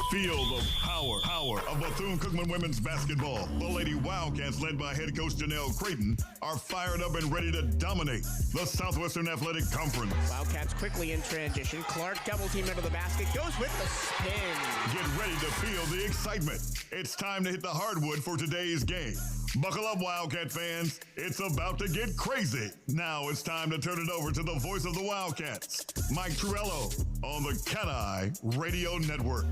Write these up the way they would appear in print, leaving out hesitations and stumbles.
Feel the power of Bethune-Cookman women's basketball. The Lady Wildcats, led by head coach Janelle Creighton, are fired up and ready to dominate the Southwestern Athletic Conference. Wildcats quickly in transition. Clark double team under the basket, goes with the spin. Get ready to feel the excitement. It's time to hit the hardwood for today's game. Buckle up, Wildcat fans. It's about to get crazy. Now it's time to turn it over to the voice of the Wildcats, Mike Truello, on the CatEye Radio Network.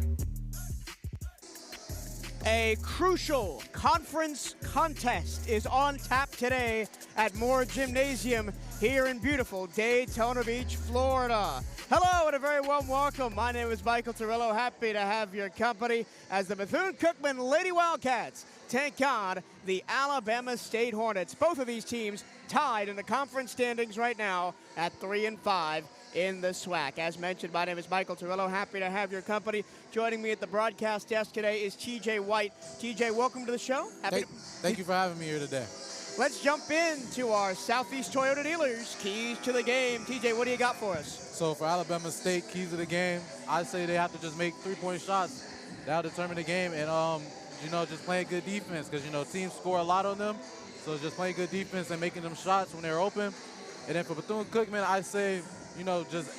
A crucial conference contest is on tap today at Moore Gymnasium here in beautiful Daytona Beach, Florida. Hello and a very warm welcome. My name is Michael Torello. Happy to have your company as the Bethune-Cookman Lady Wildcats take on the Alabama State Hornets. Both of these teams tied in the conference standings right now at 3-5 in the SWAC. As mentioned, my name is Michael Torello. Happy to have your company. Joining me at the broadcast desk today is TJ White. TJ, welcome to the show. Thank you for having me here today. Let's jump into our Southeast Toyota dealers. Keys to the game. TJ, what do you got for us? So for Alabama State, keys to the game, I'd say they have to just make three-point shots. That'll determine the game. And, just playing good defense because, teams score a lot on them. So just playing good defense and making them shots when they're open. And then for Bethune-Cookman, I'd say, just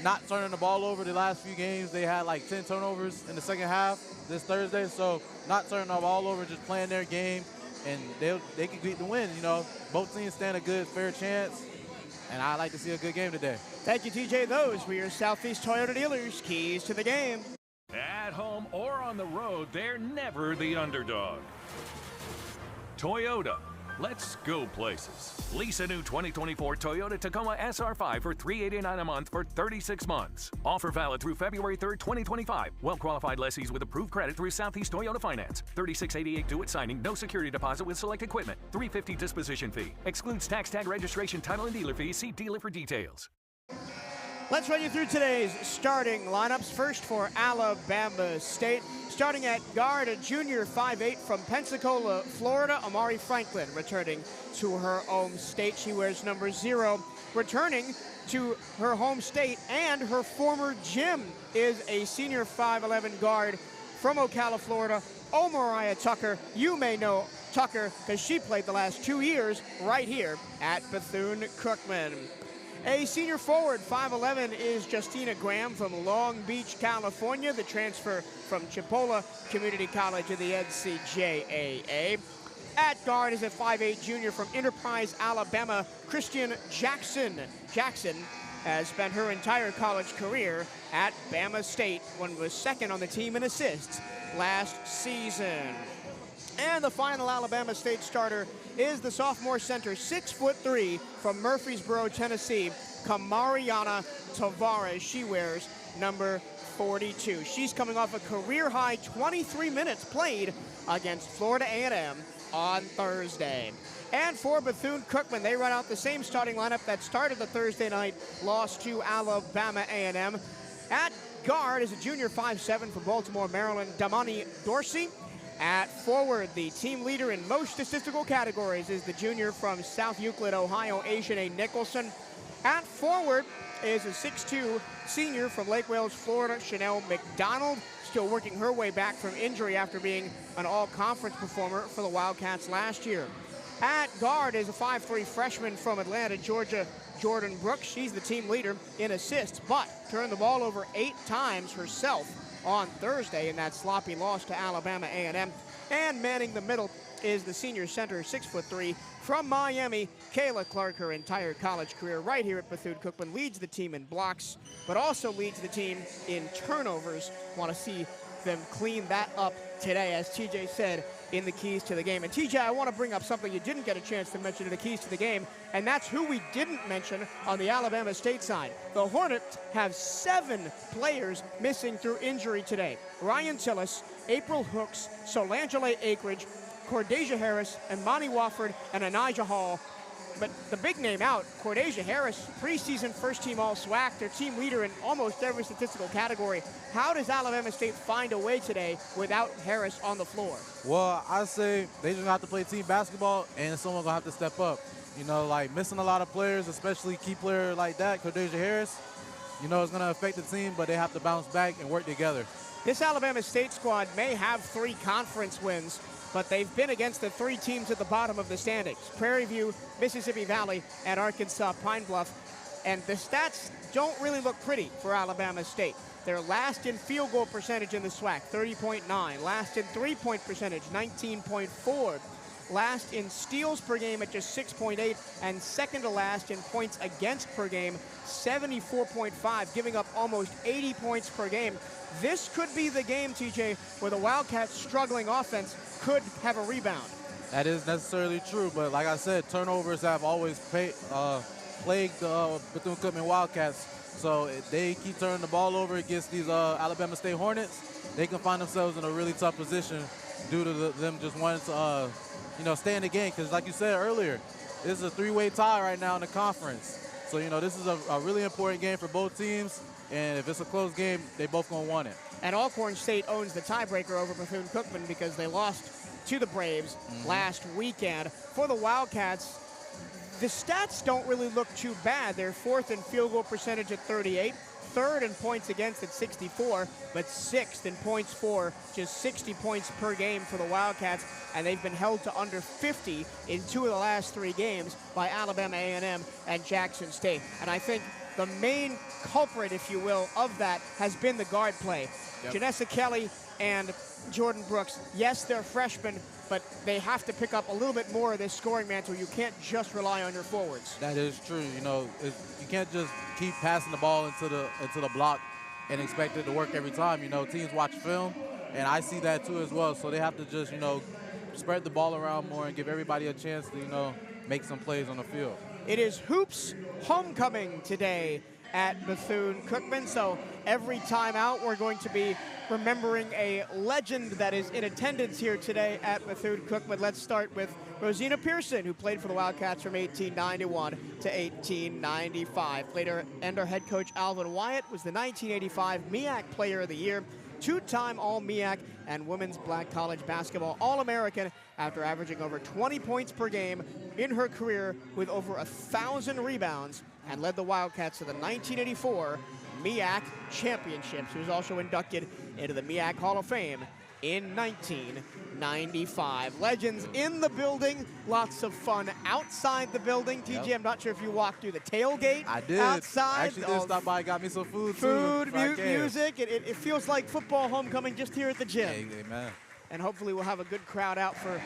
not turning the ball over. The last few games, they had like 10 turnovers in the second half this Thursday. So not turning the ball over, just playing their game, and they can get the win. Both teams stand a good, fair chance, and I like to see a good game today. Thank you, TJ. Those were your Southeast Toyota dealers. Keys to the game. At home or on the road, they're never the underdog. Toyota. Let's go places. Lease a new 2024 Toyota Tacoma SR5 for $389 a month for 36 months. Offer valid through February 3rd, 2025. Well-qualified lessees with approved credit through Southeast Toyota Finance. $36.88 due at signing. No security deposit with select equipment. $350 disposition fee. Excludes tax tag registration, title, and dealer fees. See dealer for details. Let's run you through today's starting lineups. First for Alabama State. Starting at guard, a junior 5'8" from Pensacola, Florida, Amari Franklin, returning to her home state. She wears number 0. Returning to her home state and her former gym is a senior 5'11" guard from Ocala, Florida, Omariah Tucker. You may know Tucker because she played the last 2 years right here at Bethune-Cookman. A senior forward, 5'11", is Justina Graham from Long Beach, California, the transfer from Chipola Community College in the NCJAA. At guard is a 5'8" junior from Enterprise, Alabama, Christian Jackson. Jackson has spent her entire college career at Bama State, when was second on the team in assists last season. And the final Alabama State starter is the sophomore center, 6'3", from Murfreesboro, Tennessee, Kamariana Tavares. She wears number 42. She's coming off a career-high 23 minutes played against Florida A&M on Thursday. And for Bethune-Cookman, they run out the same starting lineup that started the Thursday night loss to Alabama A&M. At guard is a junior 5'7" from Baltimore, Maryland, Damani Dorsey. At forward, the team leader in most statistical categories is the junior from South Euclid, Ohio, Asian A. Nicholson. At forward is a 6'2" senior from Lake Wales, Florida, Chanel McDonald, still working her way back from injury after being an all-conference performer for the Wildcats last year. At guard is a 5'3" freshman from Atlanta, Georgia, Jordan Brooks. She's the team leader in assists, but turned the ball over 8 times herself on Thursday in that sloppy loss to Alabama A&M. And manning the middle is the senior center, 6'3", from Miami, Kayla Clark. Her entire college career right here at Bethune-Cookman, leads the team in blocks, but also leads the team in turnovers. Want to see them clean that up today, as TJ said, in the keys to the game. And TJ, I want to bring up something you didn't get a chance to mention in the keys to the game, and that's who we didn't mention on the Alabama State side. The Hornets have 7 players missing through injury today. Ryan Tillis, April Hooks, Solangela Akridge, Cordasia Harris, Imani Wofford, and Anijah Hall. But the big name out, Cordasia Harris, preseason first-team All-SWAC, their team leader in almost every statistical category. How does Alabama State find a way today without Harris on the floor? Well, I say they just have to play team basketball, and someone's going to have to step up. Like missing a lot of players, especially key player like that, Cordasia Harris, it's going to affect the team, but they have to bounce back and work together. This Alabama State squad may have 3 conference wins, but they've been against the 3 teams at the bottom of the standings: Prairie View, Mississippi Valley, and Arkansas Pine Bluff. And the stats don't really look pretty for Alabama State. They're last in field goal percentage in the SWAC, 30.9. Last in three-point percentage, 19.4. Last in steals per game at just 6.8, and second to last in points against per game, 74.5, giving up almost 80 points per game. This could be the game, TJ, where the Wildcats' struggling offense could have a rebound. That is necessarily true, but like I said, turnovers have always plagued the Bethune-Cookman Wildcats. So if they keep turning the ball over against these Alabama State Hornets, they can find themselves in a really tough position due to them just wanting to stay in the game. Because like you said earlier, this is a 3-way tie right now in the conference. So, this is a really important game for both teams. And if it's a close game, they both going to want it. And Alcorn State owns the tiebreaker over Bethune-Cookman because they lost to the Braves last weekend. For the Wildcats, the stats don't really look too bad. They're 4th in field goal percentage at 38, 3rd in points against at 64, but 6th in points for, just 60 points per game for the Wildcats, and they've been held to under 50 in 2 of the last 3 games by Alabama A&M and Jackson State. And I think the main culprit, if you will, of that has been the guard play. Yep. Janessa Kelly and Jordan Brooks, yes, they're freshmen, but they have to pick up a little bit more of this scoring mantle. You can't just rely on your forwards. That is true. You can't just keep passing the ball into the block and expect it to work every time. Teams watch film, and I see that too as well. So they have to just, spread the ball around more and give everybody a chance to, make some plays on the field. It is Hoops homecoming today at Bethune-Cookman. So every time out, we're going to be remembering a legend that is in attendance here today at Bethune-Cookman. Let's start with Rosina Pearson, who played for the Wildcats from 1891 to 1895. Later, and our head coach Alvin Wyatt was the 1985 MEAC Player of the Year, 2-time All-MEAC and Women's Black College Basketball All-American after averaging over 20 points per game in her career with over 1,000 rebounds, and led the Wildcats to the 1984 MEAC Championships. She was also inducted into the MEAC Hall of Fame in 1995. Legends in the building, lots of fun outside the building. TJ, I'm not sure if you walked through the tailgate. I did. Outside. I actually did stop by, got me some food too. Music. It feels like football homecoming just here at the gym. Amen. And hopefully we'll have a good crowd out for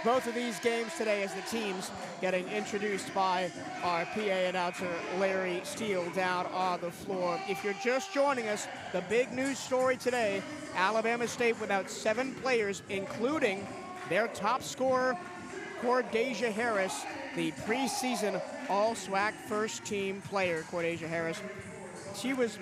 both of these games today as the teams getting introduced by our PA announcer, Larry Steele, down on the floor. If you're just joining us, the big news story today, Alabama State without 7 players, including their top scorer, Cordasia Harris, the preseason All-SWAC first-team player, Cordasia Harris. She was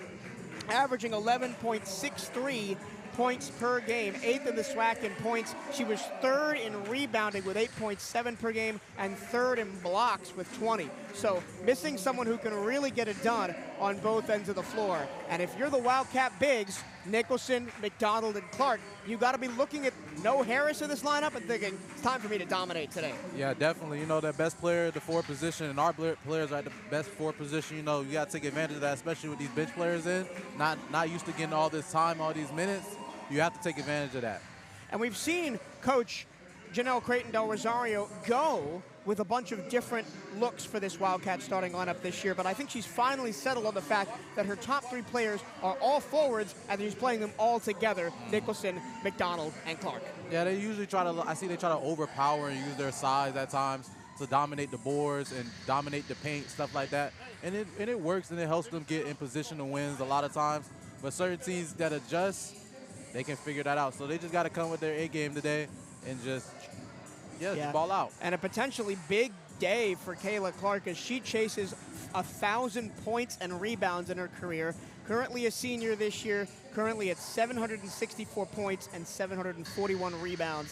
averaging 11.63 points per game, 8th in the SWAC in points. She was 3rd in rebounding with 8.7 per game and 3rd in blocks with 20. So missing someone who can really get it done on both ends of the floor. And if you're the Wildcat bigs, Nicholson, McDonald, and Clark, you got to be looking at no Harris in this lineup and thinking, it's time for me to dominate today. Yeah, definitely. The best player at the 4 position, and our players are at the best 4 position. You got to take advantage of that, especially with these bench players in. Not used to getting all this time, all these minutes. You have to take advantage of that. And we've seen Coach Janelle Creighton Del Rosario go with a bunch of different looks for this Wildcat starting lineup this year, but I think she's finally settled on the fact that her top 3 players are all forwards and she's playing them all together, Nicholson, McDonald, and Clark. Yeah, they usually try to overpower and use their size at times to dominate the boards and dominate the paint, stuff like that. And it works, and it helps them get in position to wins a lot of times. But certain teams that adjust, they can figure that out. So they just got to come with their A game today and just ball out. And a potentially big day for Kayla Clark as she chases 1,000 points and rebounds in her career. Currently a senior this year, currently at 764 points and 741 rebounds.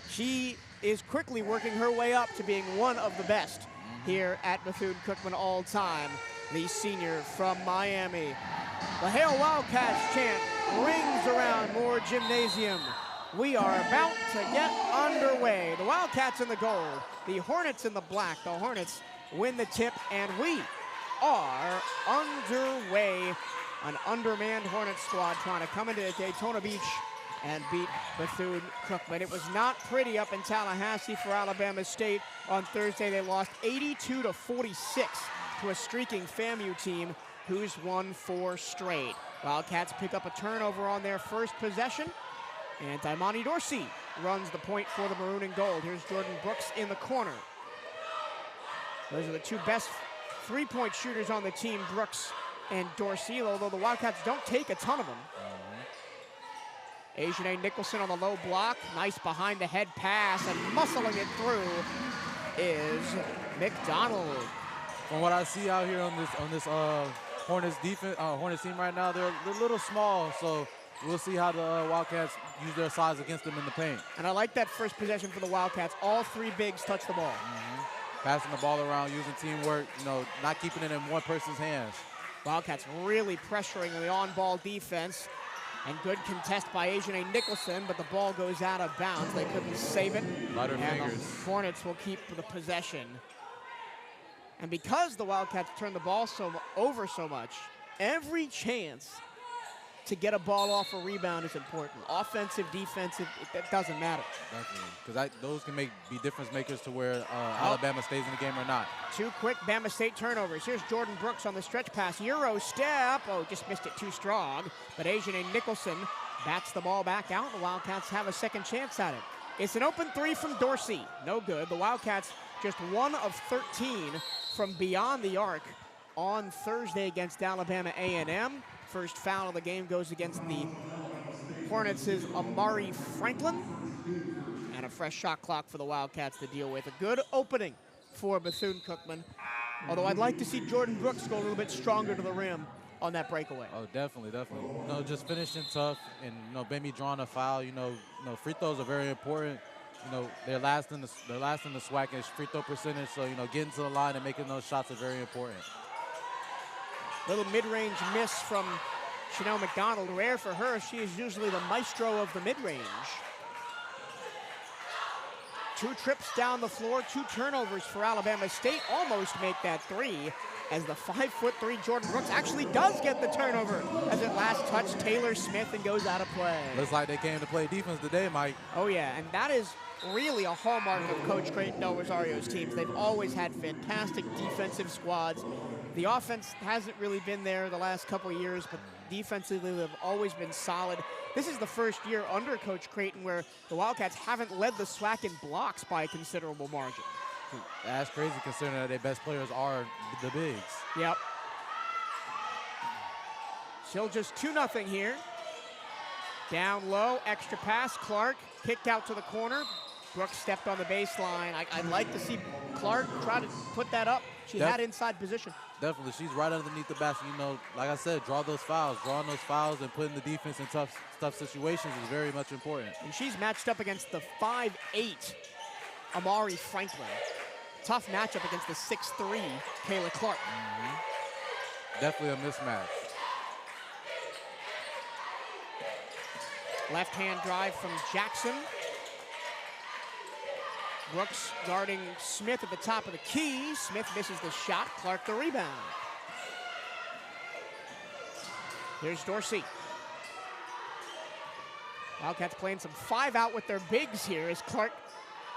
She is quickly working her way up to being one of the best here at Bethune-Cookman all time. The senior from Miami. The Hail Wildcats chant rings around Moore Gymnasium. We are about to get underway. The Wildcats in the gold, the Hornets in the black. The Hornets win the tip, and we are underway An undermanned Hornet squad trying to come into Daytona Beach and beat Bethune-Cookman. It was not pretty up in Tallahassee for Alabama State. On Thursday, they lost 82-46 to a streaking FAMU team who's won 4 straight. Wildcats pick up a turnover on their first possession, and Daimani Dorsey runs the point for the maroon and gold. Here's Jordan Brooks in the corner. Those are the 2 best 3-point shooters on the team, Brooks and Dorsey, although the Wildcats don't take a ton of them. Asia Nicholson on the low block. Nice behind the head pass, and muscling it through is McDonald. From what I see out here on this Hornets defense, Hornets team right now, they're a little small, so we'll see how the Wildcats use their size against them in the paint. And I like that first possession for the Wildcats. All 3 bigs touch the ball. Passing the ball around, using teamwork, not keeping it in one person's hands. Wildcats really pressuring the on-ball defense. And good contest by Asia Nicholson, but the ball goes out of bounds. They couldn't save it. Lighter and fingers. The Hornets will keep the possession. And because the Wildcats turn the ball over so much, every chance to get a ball off a rebound is important. Offensive, defensive, it doesn't matter. Definitely, because those can be difference makers to where Alabama stays in the game or not. 2 quick Bama State turnovers. Here's Jordan Brooks on the stretch pass. Euro step. Oh, just missed it too strong. But Asia Nicholson bats the ball back out. The Wildcats have a second chance at it. It's an open 3 from Dorsey. No good. The Wildcats just 1 of 13 from beyond the arc on Thursday against Alabama A&M. First foul of the game goes against the Hornets' Amari Franklin. And a fresh shot clock for the Wildcats to deal with. A good opening for Bethune-Cookman. Although I'd like to see Jordan Brooks go a little bit stronger to the rim on that breakaway. Oh, definitely. Just finishing tough and maybe drawing a foul. Free throws are very important. They're last in the SWAC in free throw percentage. So getting to the line and making those shots are very important. Little mid-range miss from Chanel McDonald. Rare for her. She is usually the maestro of the mid-range. 2 trips down the floor, 2 turnovers for Alabama State. Almost make that 3 as the 5'3" Jordan Brooks actually does get the turnover as it last touched Taylor Smith and goes out of play. Looks like they came to play defense today, Mike. Oh yeah, and that is really a hallmark of Coach Creighton Del Rosario's teams. They've always had fantastic defensive squads. The offense hasn't really been there the last couple of years, but defensively they've always been solid. This is the first year under Coach Creighton where the Wildcats haven't led the SWAC in blocks by a considerable margin. That's crazy considering that their best players are the bigs. Yep. Still just 2-0 here. Down low, extra pass, Clark kicked out to the corner. Brooks stepped on the baseline. I'd like to see Clark try to put that up. She had inside position. Definitely, she's right underneath the basket. Like I said, draw those fouls. Drawing those fouls and putting the defense in tough situations is very much important. And she's matched up against the 5'8" Amari Franklin. Tough matchup against the 6'3" Kayla Clark. Definitely a mismatch. Left-hand drive from Jackson. Brooks guarding Smith at the top of the key. Smith misses the shot. Clark the rebound. Here's Dorsey. Wildcats playing some 5-out with their bigs here as Clark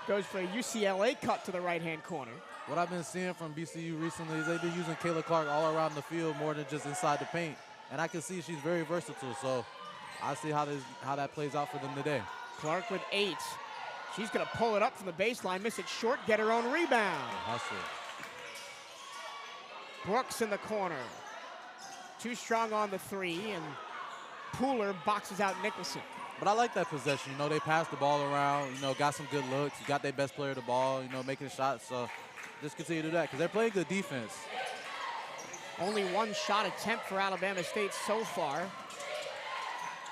goes for a UCLA cut to the right-hand corner. What I've been seeing from BCU recently is they've been using Kayla Clark all around the field more than just inside the paint. And I can see she's very versatile, so I see how that plays out for them today. Clark with 8. She's going to pull it up from the baseline, miss it short, get her own rebound. Hustle. Brooks in the corner. Too strong on the 3, and Pooler boxes out Nicholson. But I like that possession. They pass the ball around, got some good looks, got their best player the ball, making shots. So just continue to do that because they're playing good defense. Only 1 shot attempt for Alabama State so far.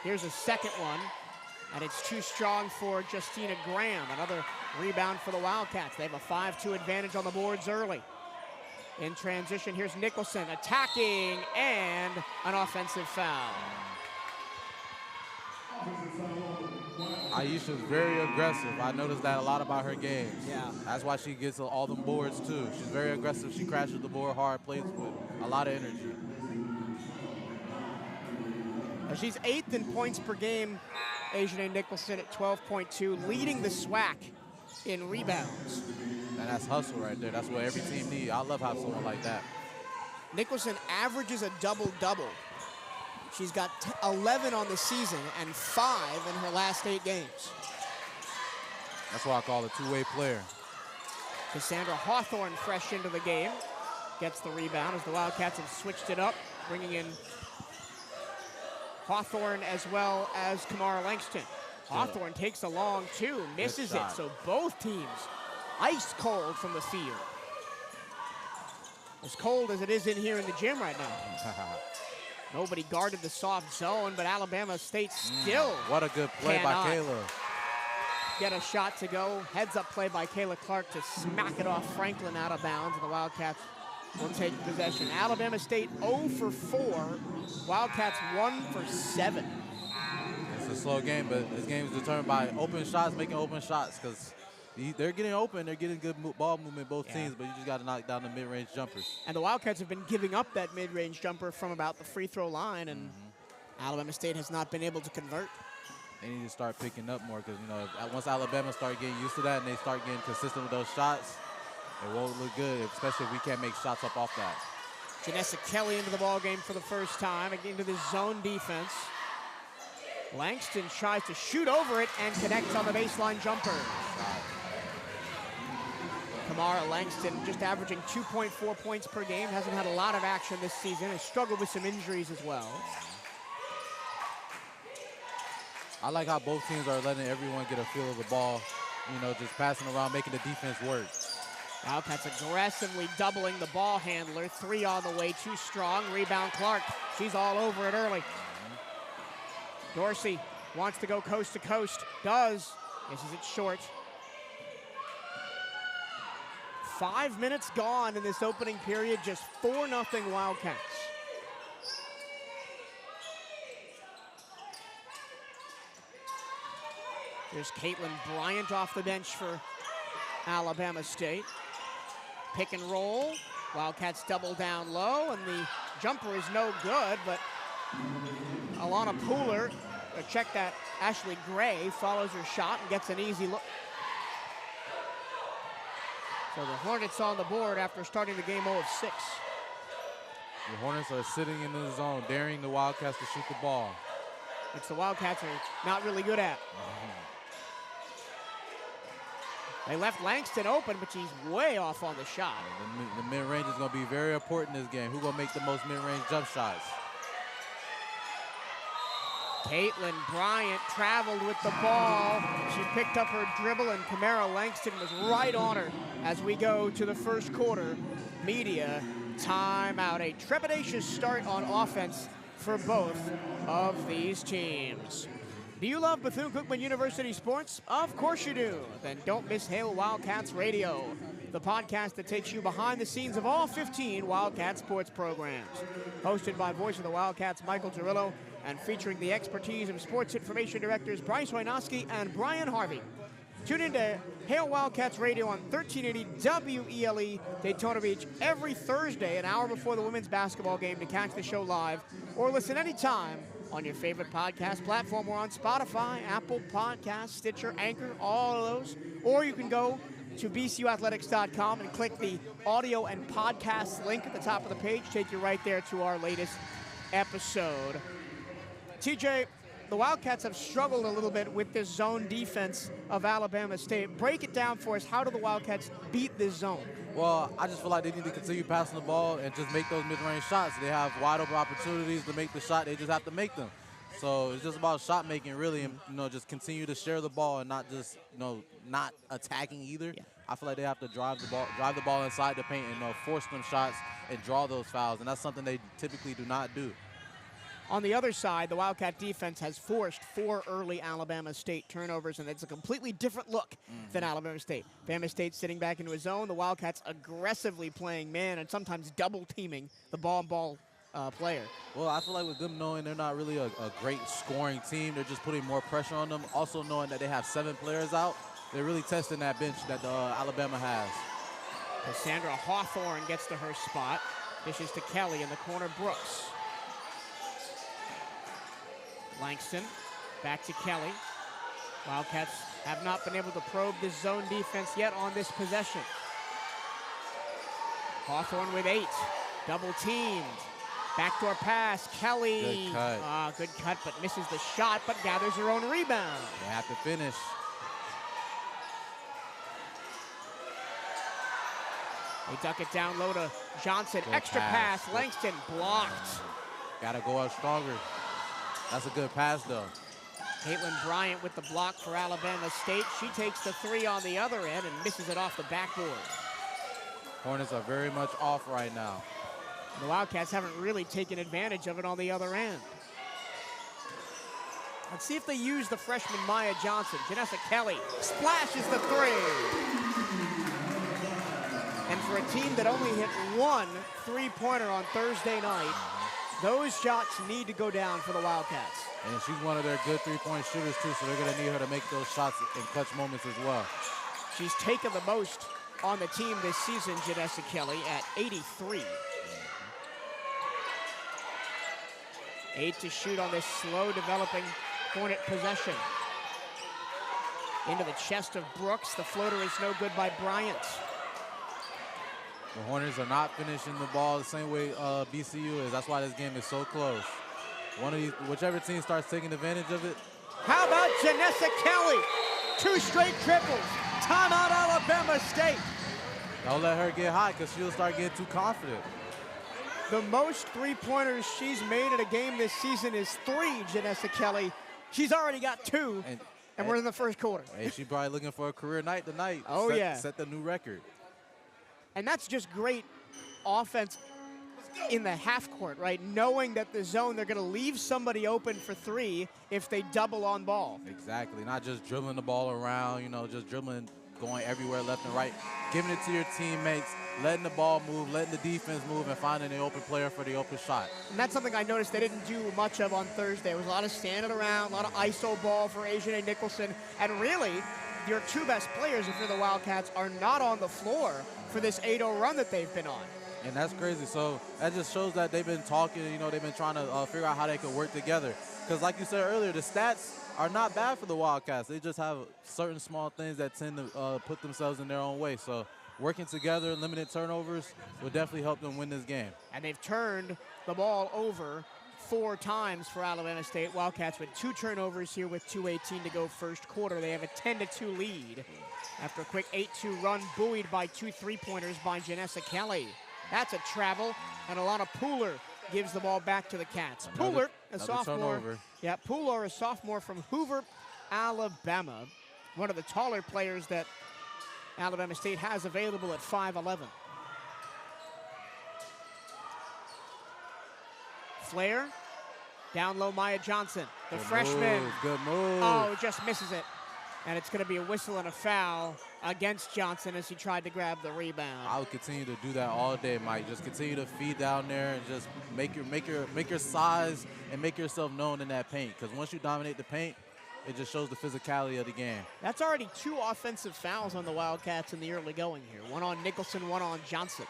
Here's a second one. And it's too strong for Justina Graham. Another rebound for the Wildcats. They have a 5-2 advantage on the boards early. In transition, here's Nicholson attacking and an offensive foul. Aisha's very aggressive. I noticed that a lot about her games. Yeah. That's why she gets all the boards too. She's very aggressive. She crashes the board hard, plays with a lot of energy. She's 8th in points per game. Asia Nicholson at 12.2, leading the SWAC in rebounds. And that's hustle right there. That's what every team needs. I love how someone like that. Nicholson averages a double-double. She's got 11 on the season and 5 in her last 8 games. That's why I call it a two-way player. Cassandra Hawthorne fresh into the game. Gets the rebound as the Wildcats have switched it up, bringing in Hawthorne as well as Kamara Langston. Hawthorne takes a long two, misses it, so both teams ice cold from the field. As cold as it is in here in the gym right now. Nobody guarded the soft zone, but Alabama State still what a good play by Kayla. Get a shot to go. Heads up play by Kayla Clark to smack it off Franklin out of bounds, and the Wildcats will take possession. Alabama State 0 for 4. Wildcats 1 for 7. It's a slow game, but this game is determined by open shots, making open shots, because they're getting open, they're getting good ball movement, both teams, but you just got to knock down the mid-range jumpers. And the Wildcats have been giving up that mid-range jumper from about the free throw line, and Alabama State has not been able to convert. They need to start picking up more, because once Alabama start getting used to that and they start getting consistent with those shots, it won't look good, especially if we can't make shots up off that. Janessa Kelly into the ball game for the first time, into the zone defense. Langston tries to shoot over it and connects on the baseline jumper. Kamara Langston just averaging 2.4 points per game, hasn't had a lot of action this season, has struggled with some injuries as well. I like how both teams are letting everyone get a feel of the ball, just passing around, making the defense work. Wildcats aggressively doubling the ball handler. 3 on the way, too strong. Rebound Clark, she's all over it early. Dorsey wants to go coast to coast, does, misses it short. 5 minutes gone in this opening period, just 4-0 Wildcats. There's Caitlin Bryant off the bench for Alabama State. Pick and roll, Wildcats double down low, and the jumper is no good, but Alana Pooler, check that, Ashley Gray follows her shot and gets an easy look. So the Hornets on the board after starting the game 0 of 6. The Hornets are sitting in the zone, daring the Wildcats to shoot the ball. Which the Wildcats are not really good at. They left Langston open, but she's way off on the shot. The mid-range is going to be very important in this game. Who's going to make the most mid-range jump shots? Caitlin Bryant traveled with the ball. She picked up her dribble, and Kamara Langston was right on her as we go to the first quarter. Media timeout. A trepidatious start on offense for both of these teams. Do you love Bethune-Cookman University sports? Of course you do. Then don't miss Hail Wildcats Radio, the podcast that takes you behind the scenes of all 15 Wildcat sports programs. Hosted by voice of the Wildcats, Michael Turillo, and featuring the expertise of sports information directors Bryce Wojnowski and Brian Harvey. Tune in to Hail Wildcats Radio on 1380 WELE Daytona Beach every Thursday, an hour before the women's basketball game, to catch the show live, or listen anytime on your favorite podcast platform. We're on Spotify, Apple Podcasts, Stitcher, Anchor, all of those. Or you can go to bcuathletics.com and click the audio and podcast link at the top of the page. Take you right there to our latest episode. TJ, the Wildcats have struggled a little bit with this zone defense of Alabama State. Break it down for us. How do the Wildcats beat this zone? Well, I just feel like they need to continue passing the ball and just make those mid-range shots. They have wide open opportunities to make the shot. They just have to make them. So it's just about shot making, really, and just continue to share the ball and not just not attacking either. Yeah. I feel like they have to drive the ball inside the paint and force them shots and draw those fouls, and that's something they typically do not do. On the other side, the Wildcat defense has forced 4 early Alabama State turnovers, and it's a completely different look than Alabama State. Alabama State sitting back into a zone, the Wildcats aggressively playing man and sometimes double-teaming the ball player. Well, I feel like with them knowing they're not really a great scoring team, they're just putting more pressure on them. Also knowing that they have 7 players out, they're really testing that bench that Alabama has. Cassandra Hawthorne gets to her spot. Dishes to Kelly in the corner, Brooks. Langston, back to Kelly. Wildcats have not been able to probe this zone defense yet on this possession. Hawthorne with 8, double teamed. Backdoor pass, Kelly. Good cut, but misses the shot, but gathers her own rebound. They have to finish. They duck it down low to Johnson. Good Extra pass. Langston blocked. Gotta go out stronger. That's a good pass, though. Caitlin Bryant with the block for Alabama State. She takes the 3 on the other end and misses it off the backboard. Hornets are very much off right now. The Wildcats haven't really taken advantage of it on the other end. Let's see if they use the freshman Maya Johnson. Janessa Kelly splashes the 3. And for a team that only hit 1 3-pointer on Thursday night, those shots need to go down for the Wildcats. And she's one of their good 3-point shooters, too, so they're going to need her to make those shots in clutch moments as well. She's taken the most on the team this season, Janessa Kelly, at 83. 8 to shoot on this slow-developing Hornet possession. Into the chest of Brooks. The floater is no good by Bryant. The Hornets are not finishing the ball the same way BCU is. That's why this game is so close. Whichever team starts taking advantage of it. How about Janessa Kelly? 2 straight triples. Timeout, Alabama State. Don't let her get hot because she'll start getting too confident. The most 3-pointers she's made in a game this season is 3, Janessa Kelly. She's already got 2, and we're in the first quarter. Hey, she's probably looking for a career night tonight. Oh, yeah. Set the new record. And that's just great offense in the half court, right? Knowing that the zone, they're going to leave somebody open for 3 if they double on ball. Exactly. Not just dribbling the ball around, just dribbling, going everywhere left and right. Giving it to your teammates, letting the ball move, letting the defense move, and finding the open player for the open shot. And that's something I noticed they didn't do much of on Thursday. There was a lot of standing around, a lot of ISO ball for Asia Nicholson. And really, your 2 best players, if you're the Wildcats, are not on the floor for this 8-0 run that they've been on. And that's crazy. So that just shows that they've been talking, they've been trying to figure out how they could work together. Because like you said earlier, the stats are not bad for the Wildcats. They just have certain small things that tend to put themselves in their own way. So working together, limited turnovers will definitely help them win this game. And they've turned the ball over 4 times for Alabama State. Wildcats with 2 turnovers here with 2:18 to go first quarter. They have a 10-2 lead after a quick 8-2 run, buoyed by 2 3-pointers by Janessa Kelly. That's a travel, and Alana Pooler gives the ball back to the Cats. Pooler, a sophomore. Turnover. Yeah, Pooler, a sophomore from Hoover, Alabama. One of the taller players that Alabama State has available at 5'11". Flair, down low Maya Johnson, the freshman. Good move. Oh, just misses it. And it's going to be a whistle and a foul against Johnson as he tried to grab the rebound. I would continue to do that all day, Mike. Just continue to feed down there and just make your size and make yourself known in that paint. Because once you dominate the paint, it just shows the physicality of the game. That's already 2 offensive fouls on the Wildcats in the early going here. 1 on Nicholson, 1 on Johnson.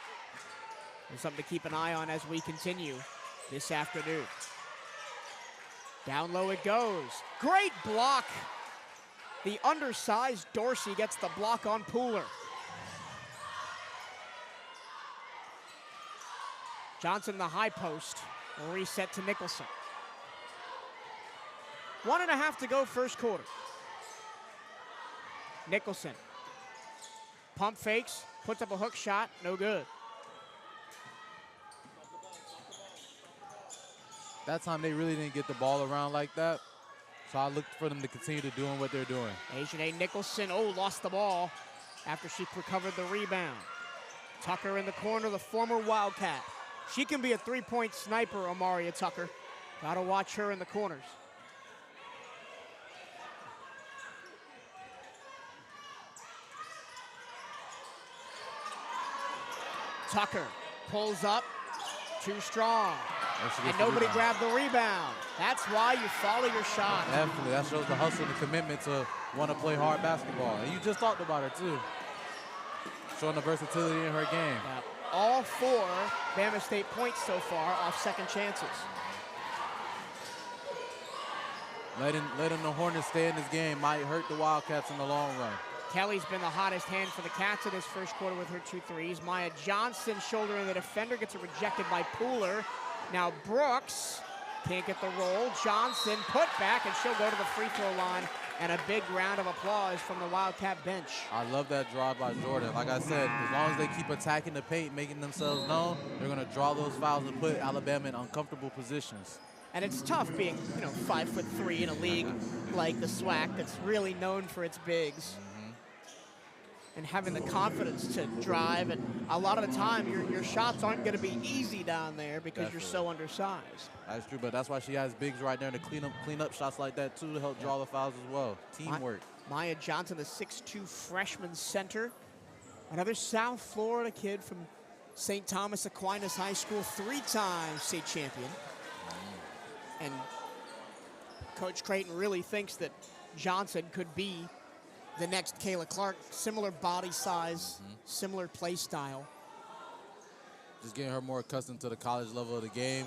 There's something to keep an eye on as we continue this afternoon. Down low it goes. Great block. The undersized Dorsey gets the block on Pooler. Johnson, the high post, will reset to Nicholson. 1.5 to go first quarter. Nicholson. Pump fakes, puts up a hook shot, no good. That time they really didn't get the ball around like that. So I looked for them to continue to doing what they're doing. Asia Nicholson, lost the ball after she recovered the rebound. Tucker in the corner, the former Wildcat. She can be a 3-point sniper, Amaria Tucker. Gotta watch her in the corners. Tucker pulls up, too strong. And nobody grabbed the rebound. That's why you follow your shot. Definitely, that shows the hustle and the commitment to want to play hard basketball. And you just talked about her too. Showing the versatility in her game. Yeah. All 4 Bama State points so far off second chances. letting the Hornets stay in this game might hurt the Wildcats in the long run. Kelly's been the hottest hand for the Cats in this first quarter with her 2 threes. Maya Johnson shouldering the defender, gets it rejected by Pooler. Now Brooks can't get the roll. Johnson put back, and she'll go to the free throw line. And a big round of applause from the Wildcat bench. I love that drive by Jordan. Like I said, as long as they keep attacking the paint, making themselves known, they're going to draw those fouls and put Alabama in uncomfortable positions. And it's tough being, 5'3" in a league like the SWAC that's really known for its bigs. And having the confidence to drive, and a lot of the time your shots aren't going to be easy down there because you're so undersized. That's true, but that's why she has bigs right there to clean up shots like that too, to help draw the fouls as well. Teamwork. Maya Johnson, the 6'2" freshman center, another South Florida kid from St. Thomas Aquinas High School, 3-time state champion. And Coach Creighton really thinks that Johnson could be the next Kayla Clark. Similar body size, similar play style. Just getting her more accustomed to the college level of the game,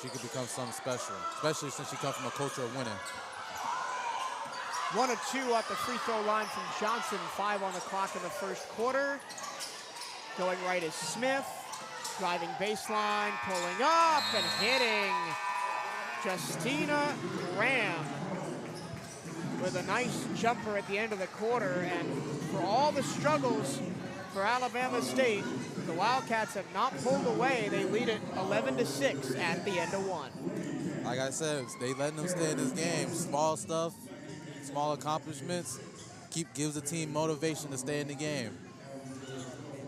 she could become something special, especially since she comes from a culture of winning. 1 of 2 off the free throw line from Johnson, 5 on the clock in the first quarter. Going right is Smith, driving baseline, pulling up and hitting Justina Graham with a nice jumper at the end of the quarter. And for all the struggles for Alabama State, the Wildcats have not pulled away. They lead it 11-6 at the end of 1. Like I said, they letting them stay in this game. Small stuff, small accomplishments, gives the team motivation to stay in the game.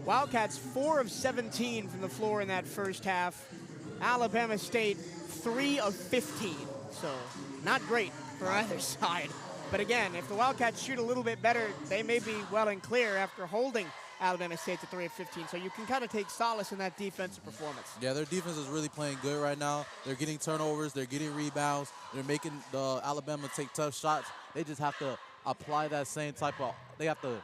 Wildcats 4 of 17 from the floor in that first half. Alabama State 3 of 15. So not great for either side. But again, if the Wildcats shoot a little bit better, they may be well and clear after holding Alabama State to 3 of 15. So you can kind of take solace in that defensive performance. Yeah, their defense is really playing good right now. They're getting turnovers, they're getting rebounds, they're making the Alabama take tough shots. They just have to apply that same type of, they have to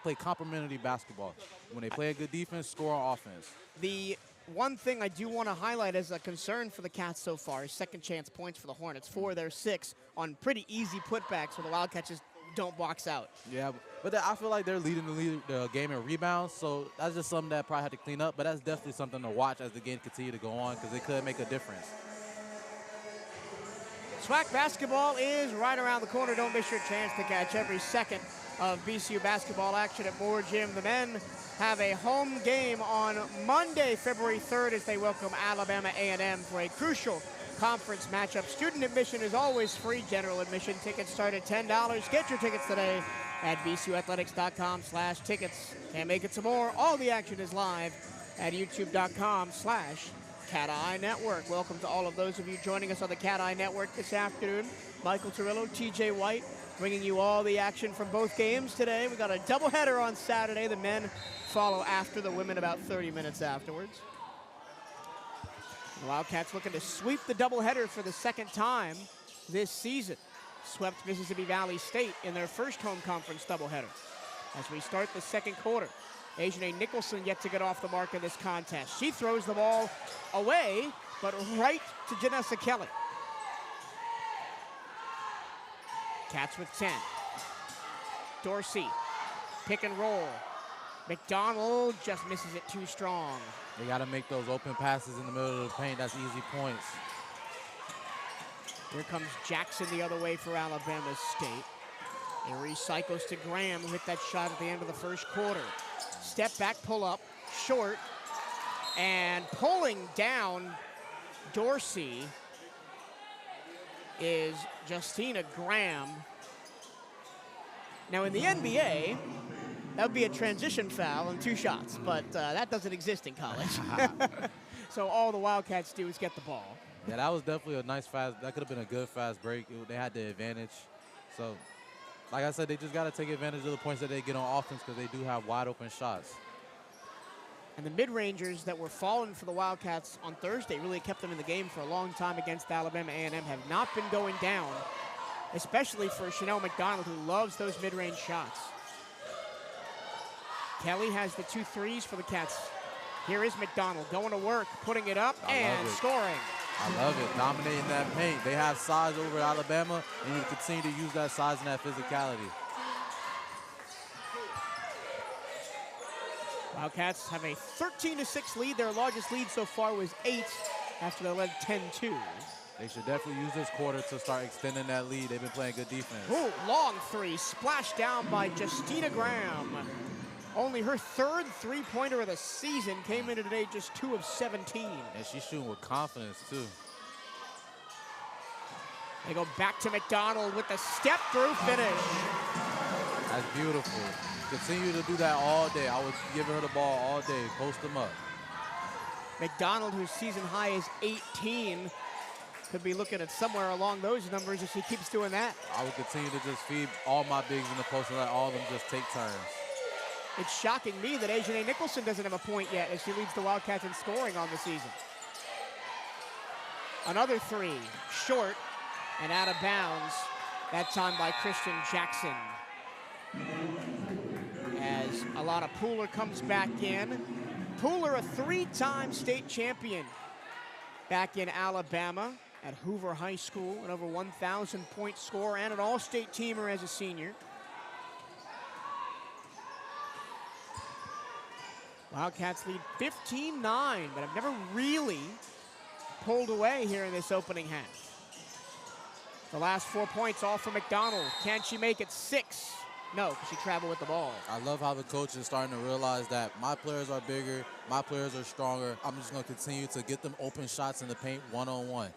play complementary basketball. When they play a good defense, score on offense. The one thing I do want to highlight as a concern for the Cats so far is second chance points for the Hornets. 4 of their 6 on pretty easy putbacks where the Wildcats just don't box out. Yeah, but I feel like they're leading the game in rebounds, so that's just something that I probably have to clean up, but that's definitely something to watch as the game continues to go on because it could make a difference. SWAC basketball is right around the corner. Don't miss your chance to catch every second of BCU basketball action at Moore Gym. The men have a home game on Monday, February 3rd, as they welcome Alabama A&M for a crucial conference matchup. Student admission is always free. General admission tickets start at $10. Get your tickets today at bcuathletics.com/tickets. Can't make it some more. All the action is live at youtube.com/CatEye Network. Welcome to all of those of you joining us on the CatEye Network this afternoon. Michael Turillo, TJ White, bringing you all the action from both games today. We got a doubleheader on Saturday. The men follow after, the women about 30 minutes afterwards. The Wildcats looking to sweep the doubleheader for the second time this season. Swept Mississippi Valley State in their first home conference doubleheader. As we start the second quarter, Ajahnay Nicholson yet to get off the mark in this contest. She throws the ball away, but right to Janessa Kelly. Cats with 10. Dorsey, pick and roll. McDonald just misses it too strong. They got to make those open passes in the middle of the paint. That's easy points. Here comes Jackson the other way for Alabama State. It recycles to Graham, who hit that shot at the end of the first quarter. Step back, pull up, short, and pulling down Dorsey is Justina Graham. Now in the NBA, that would be a transition foul and 2 shots, but that doesn't exist in college. So all the Wildcats do is get the ball. Yeah, that was definitely a nice fast, that could have been a good fast break. They had the advantage. So, like I said, they just got to take advantage of the points that they get on offense because they do have wide open shots. And the mid-rangers that were falling for the Wildcats on Thursday really kept them in the game for a long time against Alabama A&M have not been going down, especially for Chanel McDonald, who loves those mid-range shots. Kelly has the 2 threes for the Cats. Here is McDonald going to work, putting it up and scoring. I love it, dominating that paint. They have size over Alabama, and you continue to use that size and that physicality. Wildcats have a 13-6 lead. Their largest lead so far was 8 after they led 10-2. They should definitely use this quarter to start extending that lead. They've been playing good defense. Ooh, long three, splashed down by Justina Graham. Only her third three-pointer of the season, came in today just 2 of 17. And she's shooting with confidence, too. They go back to McDonald with the step-through finish. That's beautiful. Continue to do that all day. I would give her the ball all day, post them up. McDonald, whose season high is 18, could be looking at somewhere along those numbers if she keeps doing that. I would continue to just feed all my bigs in the post and let all of them just take turns. It's shocking me that Ajane Nicholson doesn't have a point yet as she leads the Wildcats in scoring on the season. Another three, short and out of bounds, that time by Christian Jackson. As Alana Pooler comes back in. Pooler, a 3-time state champion back in Alabama at Hoover High School, an over 1,000-point scorer and an all-state teamer as a senior. Wildcats lead 15-9, but have never really pulled away here in this opening half. The last 4 points all from McDonald. Can she make it 6? No, because she traveled with the ball. I love how the coach is starting to realize that my players are bigger, my players are stronger. I'm just going to continue to get them open shots in the paint one-on-one.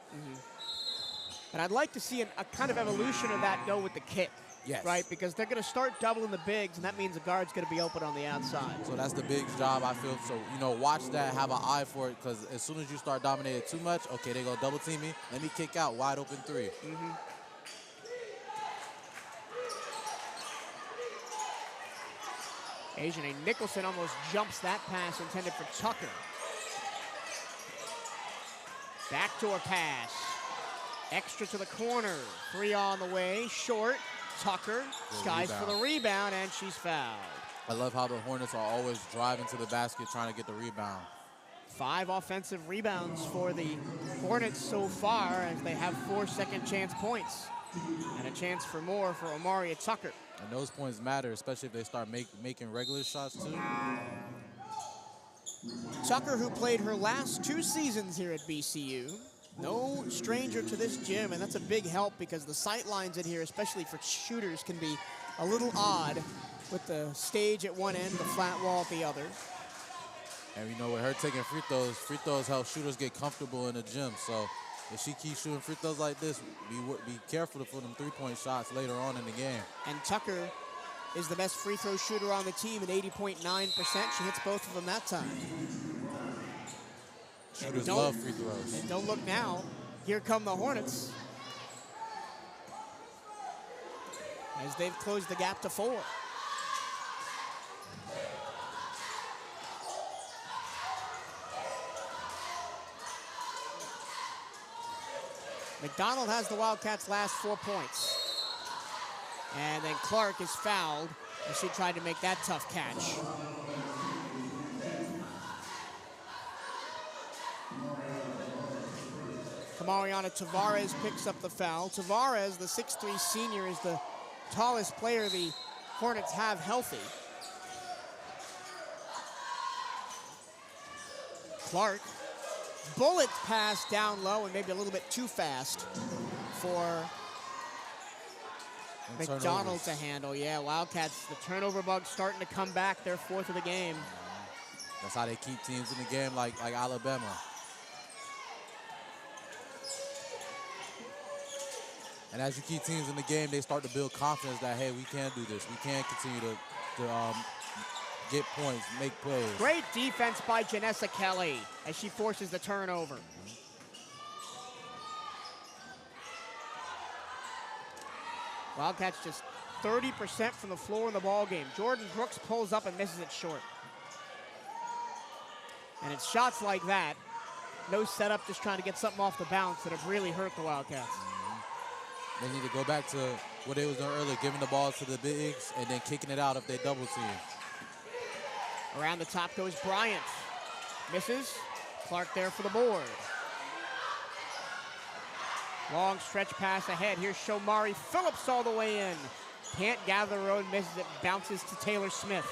And I'd like to see a kind of evolution of that go with the kick. Yes. Right? Because they're going to start doubling the bigs, and that means the guard's going to be open on the outside. So that's the big's job, I feel. So, you know, watch that, have an eye for it, because as soon as you start dominating too much, okay, they go double team me, let me kick out, wide open three. Ajane Nicholson almost jumps that pass intended for Tucker. Backdoor pass. Extra to the corner. 3 on the way. Short. Tucker skies for the rebound, and she's fouled. I love how the Hornets are always driving to the basket trying to get the rebound. 5 offensive rebounds for the Hornets so far as they have 4 second chance points. And a chance for more for Omaria Tucker. And those points matter, especially if they start making regular shots too. Tucker, who played her last 2 seasons here at BCU, no stranger to this gym, and that's a big help because the sight lines in here, especially for shooters, can be a little odd with the stage at one end, the flat wall at the other. And you know, with her taking free throws help shooters get comfortable in the gym. So if she keeps shooting free throws like this, be careful for them three-point shots later on in the game. And Tucker is the best free throw shooter on the team at 80.9%. She hits both of them that time. Shooters love free throws. And don't look now. Here come the Hornets as they've closed the gap to 4. McDonald has the Wildcats' last 4 points. And then Clark is fouled as she tried to make that tough catch. Kamariana Tavares picks up the foul. Tavares, the 6'3 senior, is the tallest player the Hornets have healthy. Clark, bullet pass down low and maybe a little bit too fast for McDonald to handle. Yeah, Wildcats, the turnover bug starting to come back. They're 4th of the game. That's how they keep teams in the game like Alabama. And as you keep teams in the game, they start to build confidence that, hey, we can do this. We can continue to get points, make plays. Great defense by Janessa Kelly as she forces the turnover. Wildcats just 30% from the floor in the ball game. Jordan Brooks pulls up and misses it short. And it's shots like that, no setup, just trying to get something off the bounce, that have really hurt the Wildcats. They need to go back to what they was doing earlier, giving the ball to the bigs and then kicking it out if they double team. Around the top goes Bryant. Misses. Clark there for the board. Long stretch pass ahead. Here's Shomari Phillips all the way in. Can't gather her own, misses it, bounces to Taylor Smith.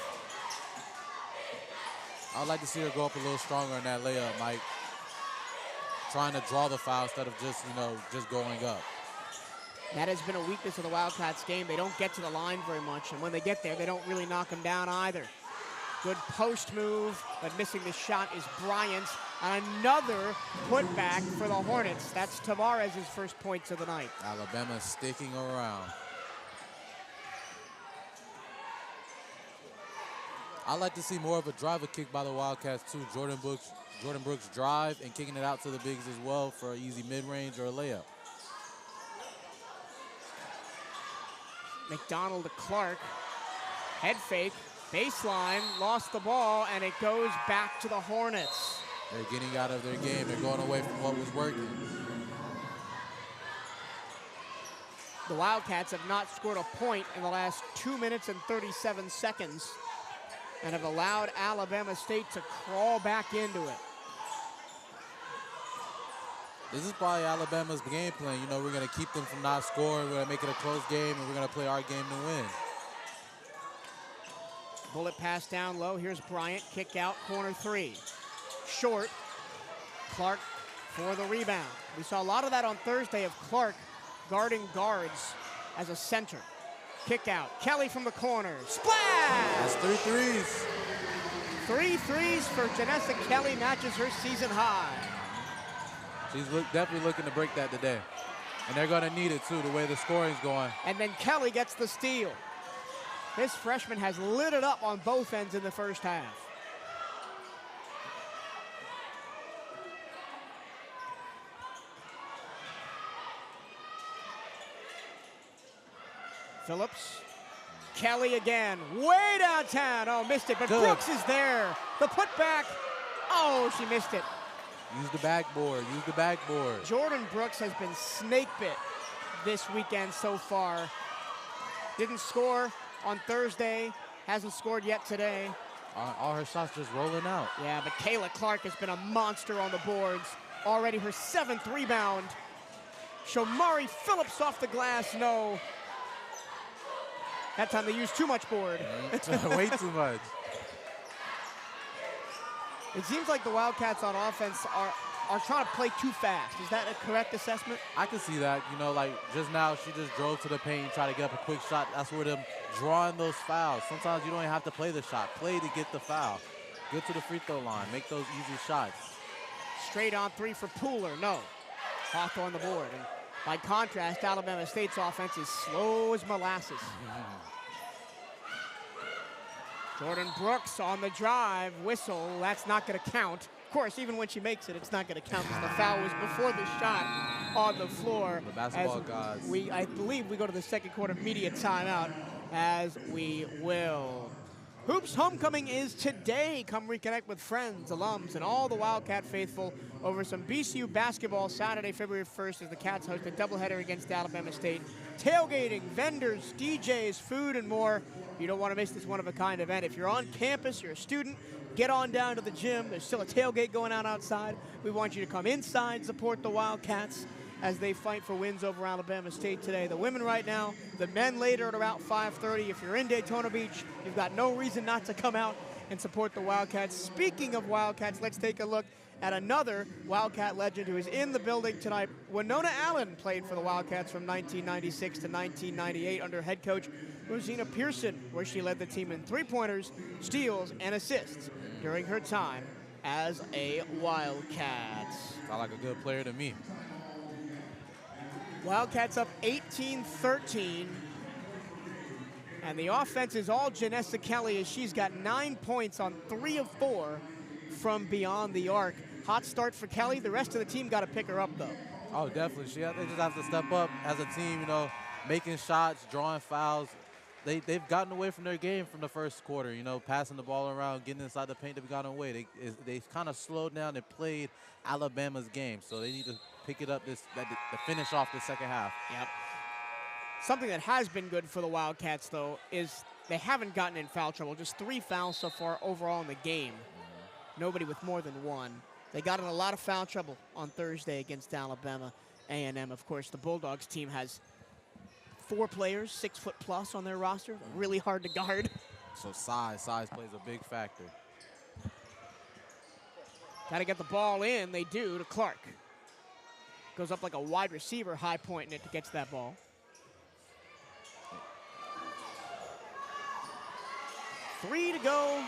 I'd like to see her go up a little stronger in that layup, Mike. Trying to draw the foul instead of just, just going up. That has been a weakness of the Wildcats game. They don't get to the line very much, and when they get there, they don't really knock them down either. Good post move, but missing the shot is Bryant. And another putback for the Hornets. That's Tavares' first points of the night. Alabama sticking around. I'd like to see more of a driver kick by the Wildcats too. Jordan Brooks drive and kicking it out to the bigs as well for an easy mid-range or a layup. McDonald to Clark. Head fake, baseline, lost the ball, and it goes back to the Hornets. They're getting out of their game. They're going away from what was working. The Wildcats have not scored a point in the last 2 minutes and 37 seconds and have allowed Alabama State to crawl back into it. This is probably Alabama's game plan. We're going to keep them from not scoring. We're going to make it a close game, and we're going to play our game to win. Bullet pass down low. Here's Bryant. Kick out, corner three. Short. Clark for the rebound. We saw a lot of that on Thursday of Clark guarding guards as a center. Kick out. Kelly from the corner. Splash! That's 3 threes. 3 threes for Janessa Kelly, matches her season high. She's definitely looking to break that today. And they're going to need it, too, the way the scoring's going. And then Kelly gets the steal. This freshman has lit it up on both ends in the first half. Phillips. Kelly again. Way downtown. Oh, missed it. But Good. Brooks is there. The putback. Oh, she missed it. Use the backboard. Use the backboard. Jordan Brooks has been snake bit this weekend so far. Didn't score on Thursday. Hasn't scored yet today. All her shots just rolling out. Yeah, but Kayla Clark has been a monster on the boards. Already her 7th rebound. Shomari Phillips off the glass. No. That time they used too much board. Way too much. It seems like the Wildcats on offense are trying to play too fast. Is that a correct assessment? I can see that. Like just now, she just drove to the paint and tried to get up a quick shot. That's where them drawing those fouls. Sometimes you don't even have to play the shot. Play to get the foul. Get to the free throw line. Make those easy shots. Straight on three for Pooler. No. Hawthorne the board. And by contrast, Alabama State's offense is slow as molasses. Jordan Brooks on the drive. Whistle. That's not going to count. Of course, even when she makes it, it's not going to count because the foul was before the shot on the floor. The basketball gods. I believe we go to the second quarter media timeout, as we will. Hoops Homecoming is today. Come reconnect with friends, alums, and all the Wildcat faithful over some BCU basketball Saturday, February 1st, as the Cats host a doubleheader against Alabama State. Tailgating, vendors, DJs, food, and more. You don't want to miss this one-of-a-kind event. If you're on campus, you're a student, get on down to the gym. There's still a tailgate going on outside. We want you to come inside, support the Wildcats as they fight for wins over Alabama State today. The women right now, the men later at about 5:30. If you're in Daytona Beach, you've got no reason not to come out and support the Wildcats. Speaking of Wildcats, let's take a look at another Wildcat legend who is in the building tonight. Winona Allen played for the Wildcats from 1996 to 1998 under head coach Rosina Pearson, where she led the team in three-pointers, steals, and assists during her time as a Wildcat. Sound like a good player to me. Wildcats up 18-13. And the offense is all Janessa Kelly, as she's got 9 points on 3 of 4 from beyond the arc. Hot start for Kelly. The rest of the team got to pick her up, though. Oh, definitely. They just have to step up as a team, making shots, drawing fouls. They've gotten away from their game from the first quarter, passing the ball around, getting inside the paint. They've gotten away. They kind of slowed down and played Alabama's game. So they need to pick it up to finish off the second half. Yep. Something that has been good for the Wildcats, though, is they haven't gotten in foul trouble. Just 3 fouls so far overall in the game. Nobody with more than 1. They got in a lot of foul trouble on Thursday against Alabama. A&M. Of course, the Bulldogs team has 4 players, 6 foot plus on their roster. Really hard to guard. So size plays a big factor. Got to get the ball in. They do to Clark. Goes up like a wide receiver, high pointing it to get to that ball. Three to go